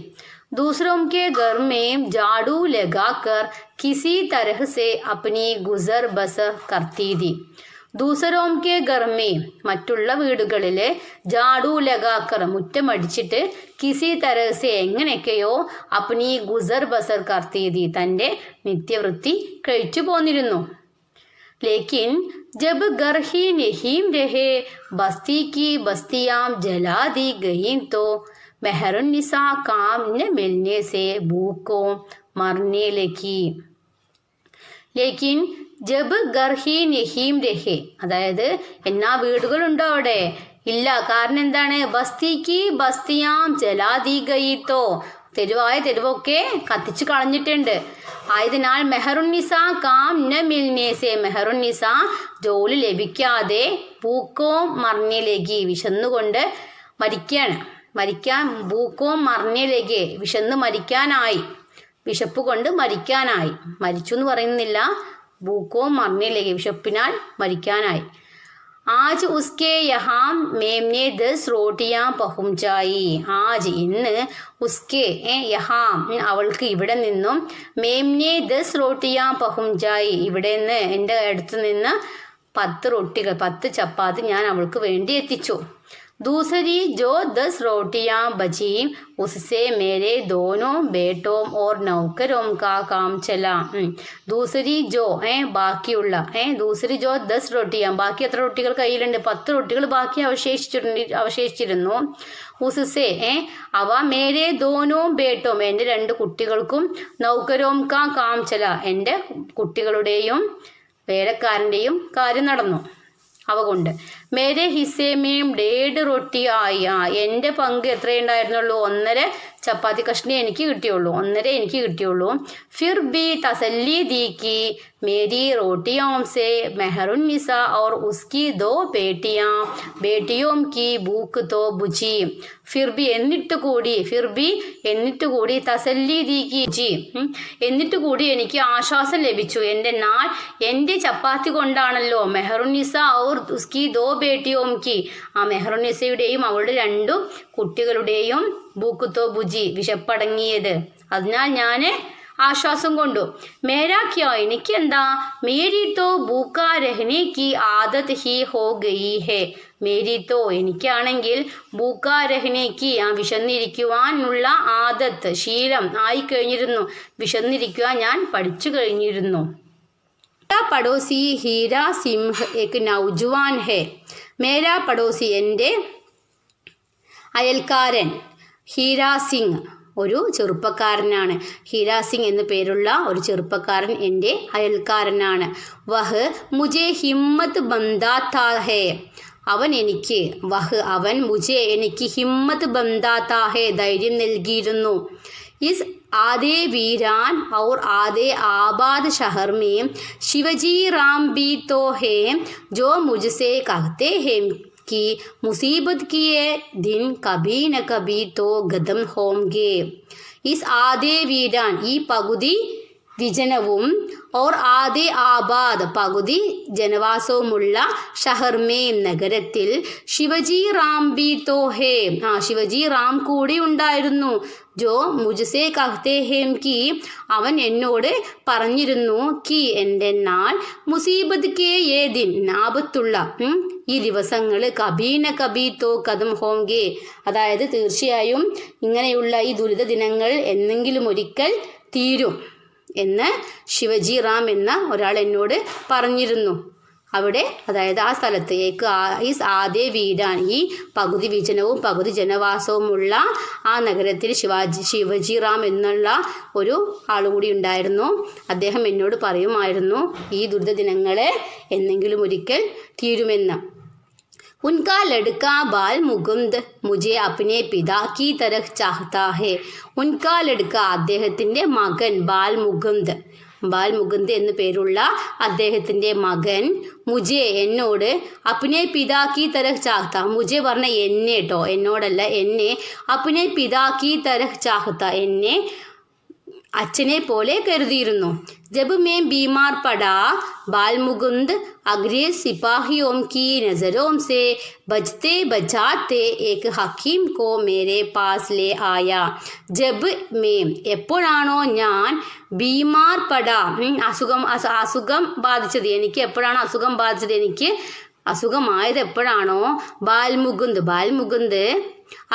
दूसरों के घर में झाड़ू लगाकर किसी तरह से अपनी गुजर बसर करती थी. ദൂസരോം കെ ഗർമേ മറ്റുള്ള വീടുകളിൽ ജാഡു ലഗാക്കർ മുറ്റമടിച്ചിട്ട് കിസി തരസെ എങ്ങനെയൊക്കെയോ അപ്നി ഗുസർ ബസർ കർത്തീതി തൻ്റെ നിത്യവൃത്തി കഴിച്ചു പോന്നിരുന്നു. लेकिन जब घर ही नहीं रहे बस्ती की बस्तियां जला दी गई तो मेहरुन्निसा काम न मिलने से भूख को मरने लगी. ലേക്കിൻ ജബ് ഗർഹി നഹീം രഹെ അതായത് എന്നാ വീടുകളുണ്ടോ അവിടെ ഇല്ല. കാരണം എന്താണ്? ബസ്തിക്ക് ബസ്തിയാം ജലാദി ഗയിത്തോ തെരുവായ തെരുവൊക്കെ കത്തിച്ചു കളഞ്ഞിട്ടുണ്ട്. ആയതിനാൽ മെഹറുന്നിസ കാം ന മിൽനേസെ മെഹറുന്നിസ ജോലി ലഭിക്കാതെ പൂക്കോ മറിഞ്ഞിലേക്ക് വിശന്നുകൊണ്ട് മരിക്കാൻ പൂക്കോ മറിഞ്ഞിലേക്ക് വിശന്ന് മരിക്കാനായി, വിശപ്പ് കൊണ്ട് മരിക്കാനായി. മരിച്ചു എന്ന് പറയുന്നില്ല, ഭൂക്കോ മറിഞ്ഞിലേക്ക് വിശപ്പിനാൽ മരിക്കാനായി. ആജ് ഉസ്കെ യഹാം മേംനെ 10 റോട്ടിയാ പഹുംചായി. ആജ് ഇന്ന് ഉസ്കെ യഹാം അവൾക്ക് ഇവിടെ നിന്നും മേംനെ 10 റോട്ടിയാ പഹുംചായി ഇവിടെ നിന്ന് എൻ്റെ അടുത്ത് നിന്ന് 10 റൊട്ടികൾ 10 ചപ്പാത്തി ഞാൻ അവൾക്ക് വേണ്ടി എത്തിച്ചു. दूसरी जो 10 रोटियां बची उससे मेरे दोनों बेटों और नौकरों का काम चला. दूसरी जो ബാക്കിയുള്ള दूसरी जो 10 റൊട്ടിയാ ബാക്കി എത്ര റൊട്ടികൾ കയ്യിലുണ്ട്? 10 റൊട്ടികൾ ബാക്കി അവശേഷിച്ചിരുന്നു. ഉസ്സെ അവ മേരെ ദോനോ ബേട്ടോം എൻ്റെ 2 കുട്ടികൾക്കും നൗകരോം കാ കാം ചല എൻ്റെ കുട്ടികളുടെയും വേലക്കാരൻ്റെയും കാര്യം നടന്നു. അവ കൊണ്ട് മേരെ ഹിസ്സേമേം 1.5 റൊട്ടി ആയ എൻ്റെ പങ്ക് എത്രയുണ്ടായിരുന്നുള്ളൂ? 1.5 ചപ്പാത്തി കഷ്ണി എനിക്ക് കിട്ടിയുള്ളൂ. ഫിർ ബി തസല്ലി ദീക്കി മേരി റോട്ടിയോം സെ മെഹറുന്നിസ और उसकी 2 बेटियों की भूख तो बुझी. ഫിർ ബി എന്നിട്ട് കൂടി തസല്ലി ദീക്കി എന്നിട്ട് കൂടി എനിക്ക് ആശ്വാസം ലഭിച്ചു. എൻ്റെ ചപ്പാത്തി കൊണ്ടാണല്ലോ മെഹറുന്നിസ और उसकी 2 बेटियों की ആ മെഹറുന്നിസയുടെയും അവളുടെ 2 കുട്ടികളുടെയും ബൂക്കുത്തോ ബുജി വിശപ്പടങ്ങിയത്. അതിനാൽ ഞാൻ ആശ്വാസം കൊണ്ടു. മേരാ ക്യാ എനിക്ക് എന്താ? മേരി തോ ഭൂക്കാ രഹനെ കി ആദത് ഹി ഹോ ഗയി ഹെ. മേരി തോ എനിക്കാണെങ്കിൽ ഭൂക്കാ രഹനേക്ക് വിശന്നിരിക്കുവാനുള്ള ആദത്ത് ശീലം ആയിക്കഴിഞ്ഞിരുന്നു. വിശന്നിരിക്കുവാൻ ഞാൻ പഠിച്ചു കഴിഞ്ഞിരുന്നു. പടോസി ഹീരാ സിംഹ് എക് നൗജവാൻ ഹെ. മേരാ പടോസി എൻ്റെ അയൽക്കാരൻ ഹീരാ സിംഗ് ഒരു ചെറുപ്പക്കാരനാണ്. ഹീരാ സിംഗ് എന്നു പേരുള്ള ഒരു ചെറുപ്പക്കാരൻ എൻ്റെ അയൽക്കാരനാണ്. വഹ് മുജെ ഹിമ്മത്ത് ബന്ധാത്താ ഹേ. അവൻ മുജെ എനിക്ക് ഹിമ്മത്ത് ബന്ധാത്താ ഹേ ധൈര്യം നൽകിയിരുന്നു. इस आधे वीरान और आधे आबाद शहर में शिवजी राम भी तो है जो मुझसे कहते हैं कि मुसीबत किए दिन कभी न कभी तो ഖതം होंगे. इस आधे वीरान ഈ പകുതി വിജനവും और आधे ആബാദ് പകുതി ജനവാസവുമുള്ള ഷഹർമേ നഗരത്തിൽ ശിവജി റാം ബി തോ ഹേ ശിവജി റാം കൂടി ഉണ്ടായിരുന്നു. ജോ മുജ്സേ കഹ്തേ ഹേം കി അവൻ എന്നോട് പറഞ്ഞിരുന്നു കി എന്തെന്നാൽ മുസീബത്ത് കെ ഏ ദിൻ ആപത്തുള്ള ഈ ദിവസങ്ങൾ കബീന കബീ തോ ഖതം ഹോംഗെ അതായത് തീർച്ചയായും ഇങ്ങനെയുള്ള ഈ ദുരിത ദിനങ്ങൾ എന്നെങ്കിലും ഒരിക്കൽ തീരും എന്ന് ശിവജി റാം എന്ന ഒരാൾ എന്നോട് പറഞ്ഞിരുന്നു. അവിടെ അതായത് ആ സ്ഥലത്ത് ആദ്യ വീരാൻ ഈ പകുതി വിജനവും പകുതി ജനവാസവുമുള്ള ആ നഗരത്തിൽ ശിവജി റാം എന്നുള്ള ഒരു ആളുകൂടി ഉണ്ടായിരുന്നു. അദ്ദേഹം എന്നോട് പറയുമായിരുന്നു ഈ ദുരിത ദിനങ്ങളെ എന്നെങ്കിലും ഒരിക്കൽ തീരുമെന്ന്. उनका लड़का बाल मुकुंद मुझे अपने पिता की तरह चाहता है. उनका लड़का അദ്ദേഹത്തിൻ്റെ മകൻ ബാൽ മുകുന്ദ് എന്നു പേരുള്ള അദ്ദേഹത്തിൻ്റെ മകൻ മുജെ എന്നോട് അപ്നെ പിതാക്കി തരഹ് ചാഹ്ത. മുജെ പറഞ്ഞ എന്നെ കേട്ടോ, എന്നോടല്ല എന്നെ. അപ്നെ പിതാക്കി തരഹ് ചാഹ്ത എന്നെ അച്ഛനെ പോലെ കരുതിയിരുന്നു. ജബ് മേ ബീമാർ പടാ ബാൽമുകുന്ദ് അഗ്രേ സിപാഹിയോം കി നസരോം സെ ബജ്ത്തെ ബജാത്തെ ഏക് ഹക്കീം കോ മേരെ പാസ് ലേ ആയ. ജബ് മേ എപ്പോഴാണോ ഞാൻ ബീമാർ പടാ അസുഖം ബാധിച്ചത്, എനിക്ക് എപ്പോഴാണോ അസുഖം ബാധിച്ചത്, എനിക്ക് അസുഖമായത് എപ്പോഴാണോ, ബാൽമുകുന്ദ്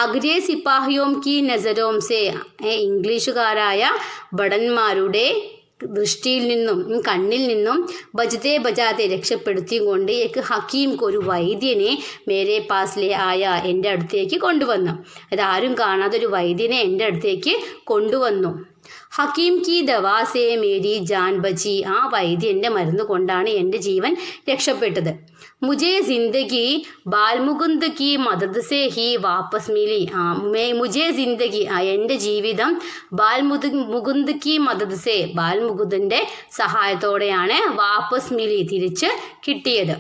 അഗ്രേ സിപ്പാഹിയോം കി നസരോം സെ ഇംഗ്ലീഷുകാരായ ഭടന്മാരുടെ ദൃഷ്ടിയിൽ നിന്നും കണ്ണിൽ നിന്നും ബജാത്തെ രക്ഷപ്പെടുത്തിയും കൊണ്ട് ഏക്ക് ഹക്കീംക്ക് ഒരു വൈദ്യനെ മേരെ പാസ്ലേ ആയ എൻ്റെ അടുത്തേക്ക് കൊണ്ടുവന്നു. അത് ആരും കാണാതെ ഒരു വൈദ്യനെ എൻ്റെ അടുത്തേക്ക് കൊണ്ടുവന്നു. ഹക്കീം കി ദവാ സേ മേരി ജാൻ ബച്ചി. ആ വൈദ്യൻ്റെ മരുന്ന് കൊണ്ടാണ് എൻ്റെ ജീവൻ രക്ഷപ്പെട്ടത്. മുझे ജിന്ദഗി ബാൽമുകുന്ദ് കി മദദ് സേ ഹി വാപ്പസ് മിലി. മുझे ജിന്ദഗി എൻ്റെ ജീവിതം ബാൽമുകുന്ദ് കി മദദ് സേ ബാൽമുകുന്ദിൻ്റെ സഹായത്തോടെയാണ് വാപ്പസ് മിലി തിരിച്ച് കിട്ടിയത്.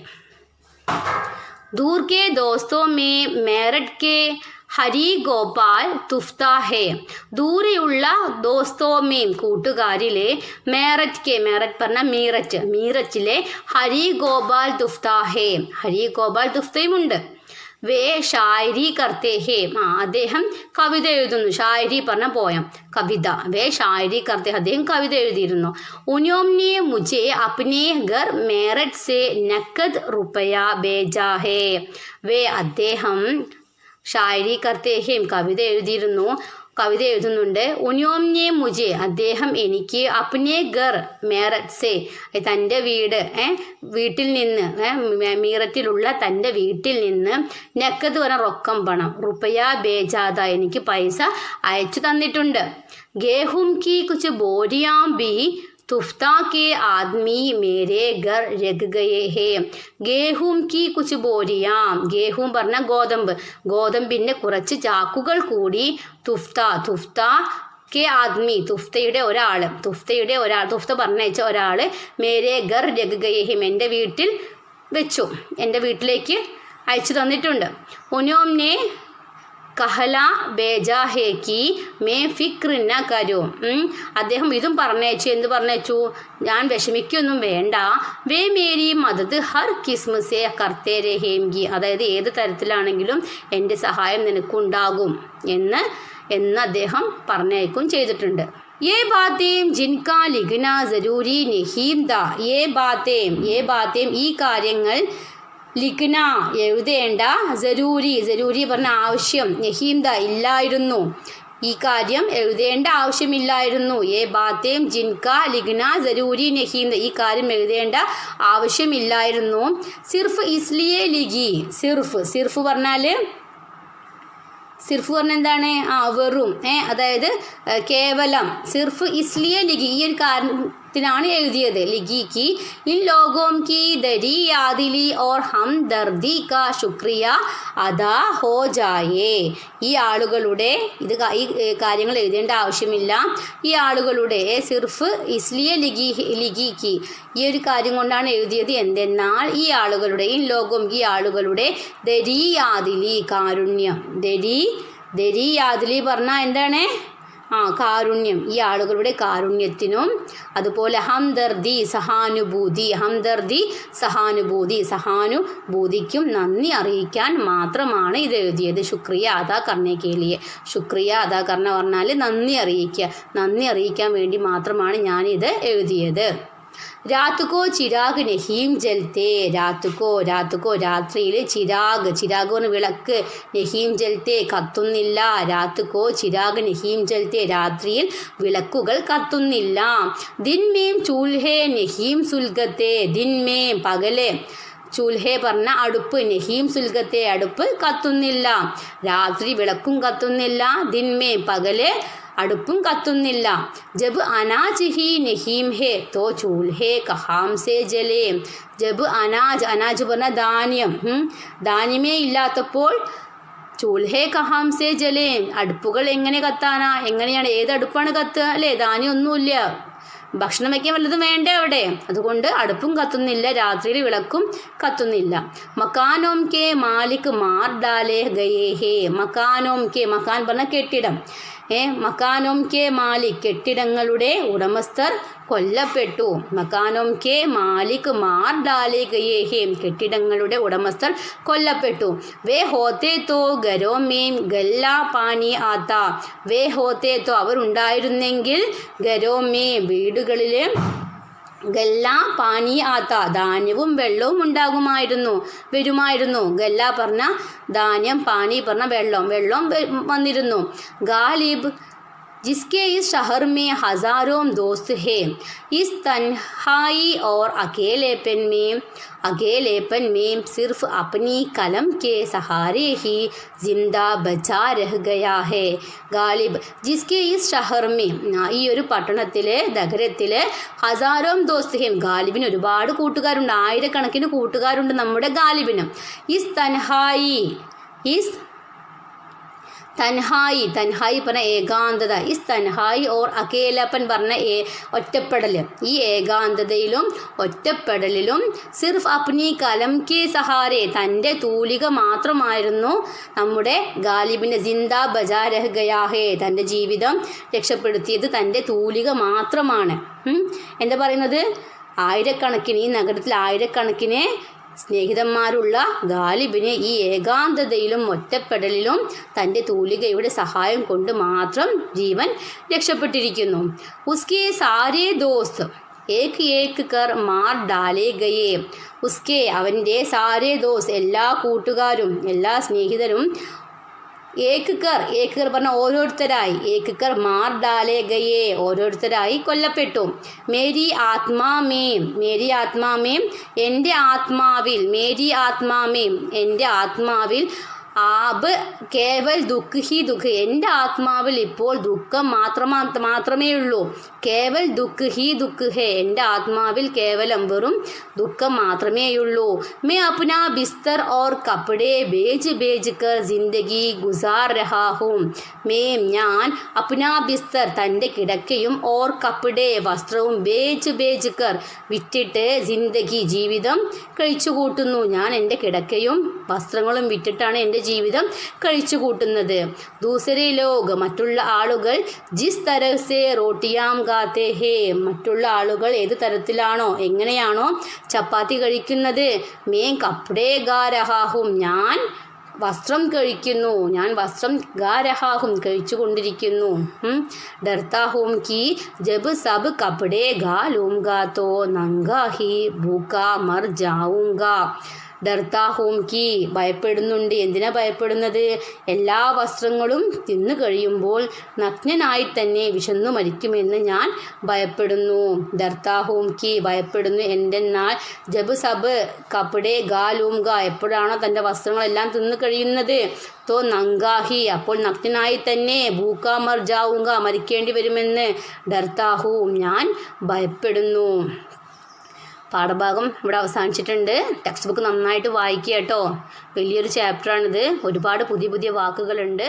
ദൂർ K ദോസ്തോ may മേററ്റ് K Hari Gopal തുഫ്ത ഹേ. ദൂരെയുള്ള ദോസ്തോമേം കൂട്ടുകാരിലെ മേററ്റ് പറഞ്ഞ മീററ്റിലെ ഹരി ഗോപാൽ തുഫ്ത ഹേ, ഹരി ഗോപാൽ തുഫ്തയും ഉണ്ട്. വേ ഷായരി കർത്തേ ഹേ. അദ്ദേഹം കവിത എഴുതുന്നു. ഷായരി പറഞ്ഞ പോയം കവിത. വേ ഷായരി കർത്തേ, അദ്ദേഹം കവിത എഴുതിയിരുന്നു. ഉന്യോംനെ മുझे अपने घर मेरठ से नकद रुपया भेजा है. വേ അദ്ദേഹം ഷായരി കർത്തേ ഹേം കവിത എഴുതുന്നുണ്ട്. ഉന്യോംനെ മുझे അദ്ദേഹം എനിക്ക് അപ്നെ ഗർ മേററ്റ് സേ തൻ്റെ വീട്ടിൽ നിന്ന് മീററ്റിലുള്ള തൻ്റെ വീട്ടിൽ നിന്ന് നക്കത് പറഞ്ഞ റൊക്കം പണം റുപ്പയ ബേജാദ എനിക്ക് പൈസ അയച്ചു തന്നിട്ടുണ്ട്. ഗേഹും കി കുച്ച് ബോരിയാം ബി തുഫ്ത കെ ആദ്മി മേരെ ഗർ രഗ് ഗയേ ഹേ. ഗേഹൂം കി കുച്ച് ബോരിയാം. ഗേഹൂം പറഞ്ഞ ഗോതമ്പിൻ്റെ കുറച്ച് ചാക്കുകൾ കൂടി തുഫ്ത കെ ആദ്മി തുഫ്ത പറഞ്ഞയച്ച ഒരാൾ മേരെ ഗർ രഗ് ഗയേ ഹേ എൻ്റെ വീട്ടിൽ വെച്ചു, എൻ്റെ വീട്ടിലേക്ക് അയച്ചു തന്നിട്ടുണ്ട്. ഉനോംനെ കഹല ബേജാ ഹേ കി മേ ഫിക്ർ ന കരൂ. അദ്ദേഹം ഇതും പറഞ്ഞയച്ചു. എന്ത് പറഞ്ഞയച്ചു? ഞാൻ വിഷമിക്കൊന്നും വേണ്ട. വേ മേരി മദത് ഹർ കിസ്മ സേ കർത്തേ രഹേംഗി. അതായത് ഏത് തരത്തിലാണെങ്കിലും എൻ്റെ സഹായം നിനക്കുണ്ടാകും എന്ന് അദ്ദേഹം പറഞ്ഞയക്കും ചെയ്തിട്ടുണ്ട്. ये बातें जिनका लिखना ज़रूरी नहीं था. ये बातें ഈ കാര്യങ്ങൾ ലിഖ്ന എഴുതേണ്ട ജരൂരി പറഞ്ഞ ആവശ്യം നഹീംദ ഇല്ലായിരുന്നു. ഈ കാര്യം എഴുതേണ്ട ആവശ്യമില്ലായിരുന്നു. ഏ ബാത്തേം ജിൻക ലിഖ്ന ജരൂരി നഹീംദ ഈ കാര്യം എഴുതേണ്ട ആവശ്യമില്ലായിരുന്നു. സിർഫ് ഇസ്ലിയെ ലിഖി. സിർഫ് പറഞ്ഞാൽ എന്താണ്? വെറും അതായത് കേവലം. സിർഫ് ഇസ്ലിയെ ലിഖി ഈ ഒരു കാരണത്തിനാണ് എഴുതിയത്. ലിഖി കി ഇൻ ലോഗോം കി ദരി യാദിലി ഓർ ഹം ദർദി കാ ശുക്രിയ അദാ ഹോ ജായേ. ഈ ആളുകളുടെ ഈ കാര്യങ്ങൾ എഴുതേണ്ട ആവശ്യമില്ല. ഈ ആളുകളുടെ സിർഫ് ഇസ്ലിയെ ലിഖി കി ഈ ഒരു കാര്യം കൊണ്ടാണ് എഴുതിയത്. എന്തെന്നാൽ ഈ ആളുകളുടെ ഇൻ ലോഗോം ഈ ആളുകളുടെ ദരി യാദിലി കാരുണ്യം. ദരി യാദിലി പറഞ്ഞാൽ എന്താണ്? കാരുണ്യം. ഈ ആളുകളുടെ കാരുണ്യത്തിനും അതുപോലെ സഹാനുഭൂതിക്കും നന്ദി അറിയിക്കാൻ മാത്രമാണ് ഇത് എഴുതിയത്. ശുക്രിയ അദാ കർണേ കേ ലിയെ. ശുക്രിയ അദാ കർണ പറഞ്ഞാൽ നന്ദി അറിയിക്കാൻ വേണ്ടി മാത്രമാണ് ഞാനിത് എഴുതിയത്. രാത്കോ ചിരാഗ് നഹീം ജൽത്തേ. രാത്കോ രാത്രിയിൽ ചിരാഗ് വിളക്ക് നഹീം ജൽത്തേ കത്തുന്നില്ല. രാത്കോ ചിരാഗ് നഹീം ജൽത്തേ രാത്രിയിൽ വിളക്കുകൾ കത്തുന്നില്ല. ദിൻമേം ചൂൽഹേ നഹീം സുൽഗത്തേ. ദിൻമേം പകല്. ചൂൽഹേ പറഞ്ഞ അടുപ്പ്. നഹീം സുൽഗത്തെ അടുപ്പ് കത്തുന്നില്ല. രാത്രി വിളക്കും കത്തുന്നില്ല. ദിൻമേം പകല് അടുപ്പും കത്തുന്നില്ല. ജബ് അനാജ് ഹി നഹീം ഹേ തോ ചൂൽഹേ കഹാം സേ ജലേ. ജബ് അനാജ് പറഞ്ഞ ധാന്യമേ ഇല്ലാത്തപ്പോൾ ചൂൽഹേ കഹാം സേ ജലേ അടുപ്പുകൾ എങ്ങനെ കത്താനാ? എങ്ങനെയാണ്? ഏത് അടുപ്പാണ് കത്തുക? അല്ലേ? ധാന്യമൊന്നുമില്ല, ഭക്ഷണം വയ്ക്കാൻ വല്ലതും വേണ്ടേ അവിടെ? അതുകൊണ്ട് അടുപ്പും കത്തുന്നില്ല, രാത്രിയിൽ വിളക്കും കത്തുന്നില്ല. മക്കാനോം കെ മാലിക് മാർ ഡാലേ ഗയേ ഹേ. മക്കാനോം കെ മക്കാൻ പറഞ്ഞ കെട്ടിടം. മക്കാനോം കെ മാലിക് കെട്ടിടങ്ങളുടെ ഉടമസ്ഥർ കൊല്ലപ്പെട്ടു. മക്കാനോം കെ മാലിക് മാർ ഡാലെ ഗയേ ഹേ കെട്ടിടങ്ങളുടെ ഉടമസ്ഥർ കൊല്ലപ്പെട്ടു. വേ ഹോത്തെ തോ ഗരോ മേം ഗല്ലാ പാനി ആത്ത വേ ഹോത്തെ തോ അവർ ഉണ്ടായിരുന്നെങ്കിൽ ഗരോ മേ വീടുകളിലെ ഗല്ല പാനി ആത്ത ധാന്യവും വെള്ളവും വരുമായിരുന്നു. ഗല്ല പറഞ്ഞ ധാന്യം, പാനി പറഞ്ഞ വെള്ളം വന്നിരുന്നു. ഗാലിബ് जिसके इस शहर में हज़ारों दोस्त हैं, इस तन्हाई और अकेलेपन में सिर्फ अपनी कलम के सहारे ही जिंदा बचा रह गया है. ഗാലിബ് ജിസ്കെ ഇസ് ഷഹർ മേ ഈ ഒരു പട്ടണത്തിലെ നഗരത്തിലെ ഹസാരോം ദോസ്ത് ഹേം ഗാലിബിന് ഒരുപാട് കൂട്ടുകാരുണ്ട്, ആയിരക്കണക്കിന് കൂട്ടുകാരുണ്ട് നമ്മുടെ ഗാലിബിന്. തൻഹായി പറഞ്ഞ ഏകാന്തത, ഇസ് തൻഹായി ഓർ അകേലപ്പൻ പറഞ്ഞ ഒറ്റപ്പെടൽ. ഈ ഏകാന്തതയിലും ഒറ്റപ്പെടലിലും സിർഫ് അപ്നി കലം കെ സഹാരെ തൻ്റെ തൂലിക മാത്രമായിരുന്നു നമ്മുടെ ഗാലിബിൻ്റെ ജിന്ദാ ബജാ രഹ് ഗയാ ഹേ തൻ്റെ ജീവിതം രക്ഷപ്പെടുത്തിയത് തൻ്റെ തൂലിക മാത്രമാണ്. എന്താ പറയുന്നത്? ഈ നഗരത്തിൽ ആയിരക്കണക്കിന് സ്നേഹിതന്മാരുള്ള ഗാലിബിന് ഈ ഏകാന്തതയിലും ഒറ്റപ്പെടലിലും തൻ്റെ തൂലികയുടെ സഹായം കൊണ്ട് മാത്രം ജീവൻ രക്ഷപ്പെട്ടിരിക്കുന്നു. ഉസ്കെ സാരേ ദോസ്ത് ഏക് കർ മാർ ഡാലേ ഗയേ. അവൻ്റെ സാരേ ദോസ്ത് എല്ലാ കൂട്ടുകാരും എല്ലാ സ്നേഹിതരും ഏക് കർ പറഞ്ഞ ഓരോരുത്തരായി മാർ ഡാലേ ഗയേ ഓരോരുത്തരായി കൊല്ലപ്പെട്ടു. മേരി ആത്മാമേം എൻ്റെ ആത്മാവിൽ ആബ് കേവൽ ദുഃഖ് എൻ്റെ ആത്മാവിൽ ഇപ്പോൾ ദുഃഖം മാത്രമേ ഉള്ളൂ. കേവൽ ദുഃഖ് ഹേ എൻ്റെ ആത്മാവിൽ കേവലം വെറും ദുഃഖം മാത്രമേയുള്ളൂ. മേ അപ്നാ ബിസ്തർ ഓർ കപ്പടേ ബേജ് കർ ജിന്ദഗി ഗുസാർ രഹാ ഹൂം. ഞാൻ അപ്നാ ബിസ്തർ തൻ്റെ കിടക്കയും ഓർ കപ്പടേ വസ്ത്രവും ബേജ് കർ വിറ്റിട്ട് ജിന്ദഗി ജീവിതം കഴിച്ചുകൂട്ടുന്നു. ഞാൻ എൻ്റെ കിടക്കയും വസ്ത്രങ്ങളും വിറ്റിട്ടാണ് എൻ്റെ ജീവിതം കഴിച്ചു കൂട്ടുന്നത്. ദൂസരെ ലോഗ് മറ്റുള്ള ആളുകൾ ജിസ് തരഹ് സേ റോട്ടിയാം ഗാത്തെ ഹേ മറ്റുള്ള ആളുകൾ ഏത് തരത്തിലാണോ എങ്ങനെയാണോ ചപ്പാത്തി കഴിക്കുന്നത്, മേ കപ്പടേ ഗാ രഹാഹും ഞാൻ വസ്ത്രം ഗാ രഹാഹും കഴിച്ചു കൊണ്ടിരിക്കുന്നു. ഡർത്താഹും കി ജബ് സബ് കപ്പടേ ഗാ ലൂംഗാ തോ നംഗാ ഹി ഭൂക്കാ മർ ജാഊംഗാ. ഡർത്താഹൂം കി ഭയപ്പെടുന്നുണ്ട്. എന്തിനാ ഭയപ്പെടുന്നത്? എല്ലാ വസ്ത്രങ്ങളും തിന്നു കഴിയുമ്പോൾ നഗ്നനായി തന്നെ വിശന്നു മരിക്കുമെന്ന് ഞാൻ ഭയപ്പെടുന്നു. ഡർത്താഹൂം കി ഭയപ്പെടുന്നു. എന്തെന്നാൽ ജബ് സബ് കപ്പടേ ഗാലൂംഗ എപ്പോഴാണോ തൻ്റെ വസ്ത്രങ്ങളെല്ലാം തിന്നു കഴിയുന്നത്, തോ നങ്കാഹി അപ്പോൾ നഗ്നനായി തന്നെ, ഭൂക്കാ മർ ജാവുങ്ക മരിക്കേണ്ടി വരുമെന്ന് ഡർത്താഹൂം ഞാൻ ഭയപ്പെടുന്നു. പാഠഭാഗം ഇവിടെ അവസാനിച്ചിട്ടുണ്ട്. ടെക്സ്റ്റ് ബുക്ക് നന്നായിട്ട് വായിക്കുക കേട്ടോ. വലിയൊരു ചാപ്റ്ററാണിത്. ഒരുപാട് പുതിയ വാക്കുകളുണ്ട്.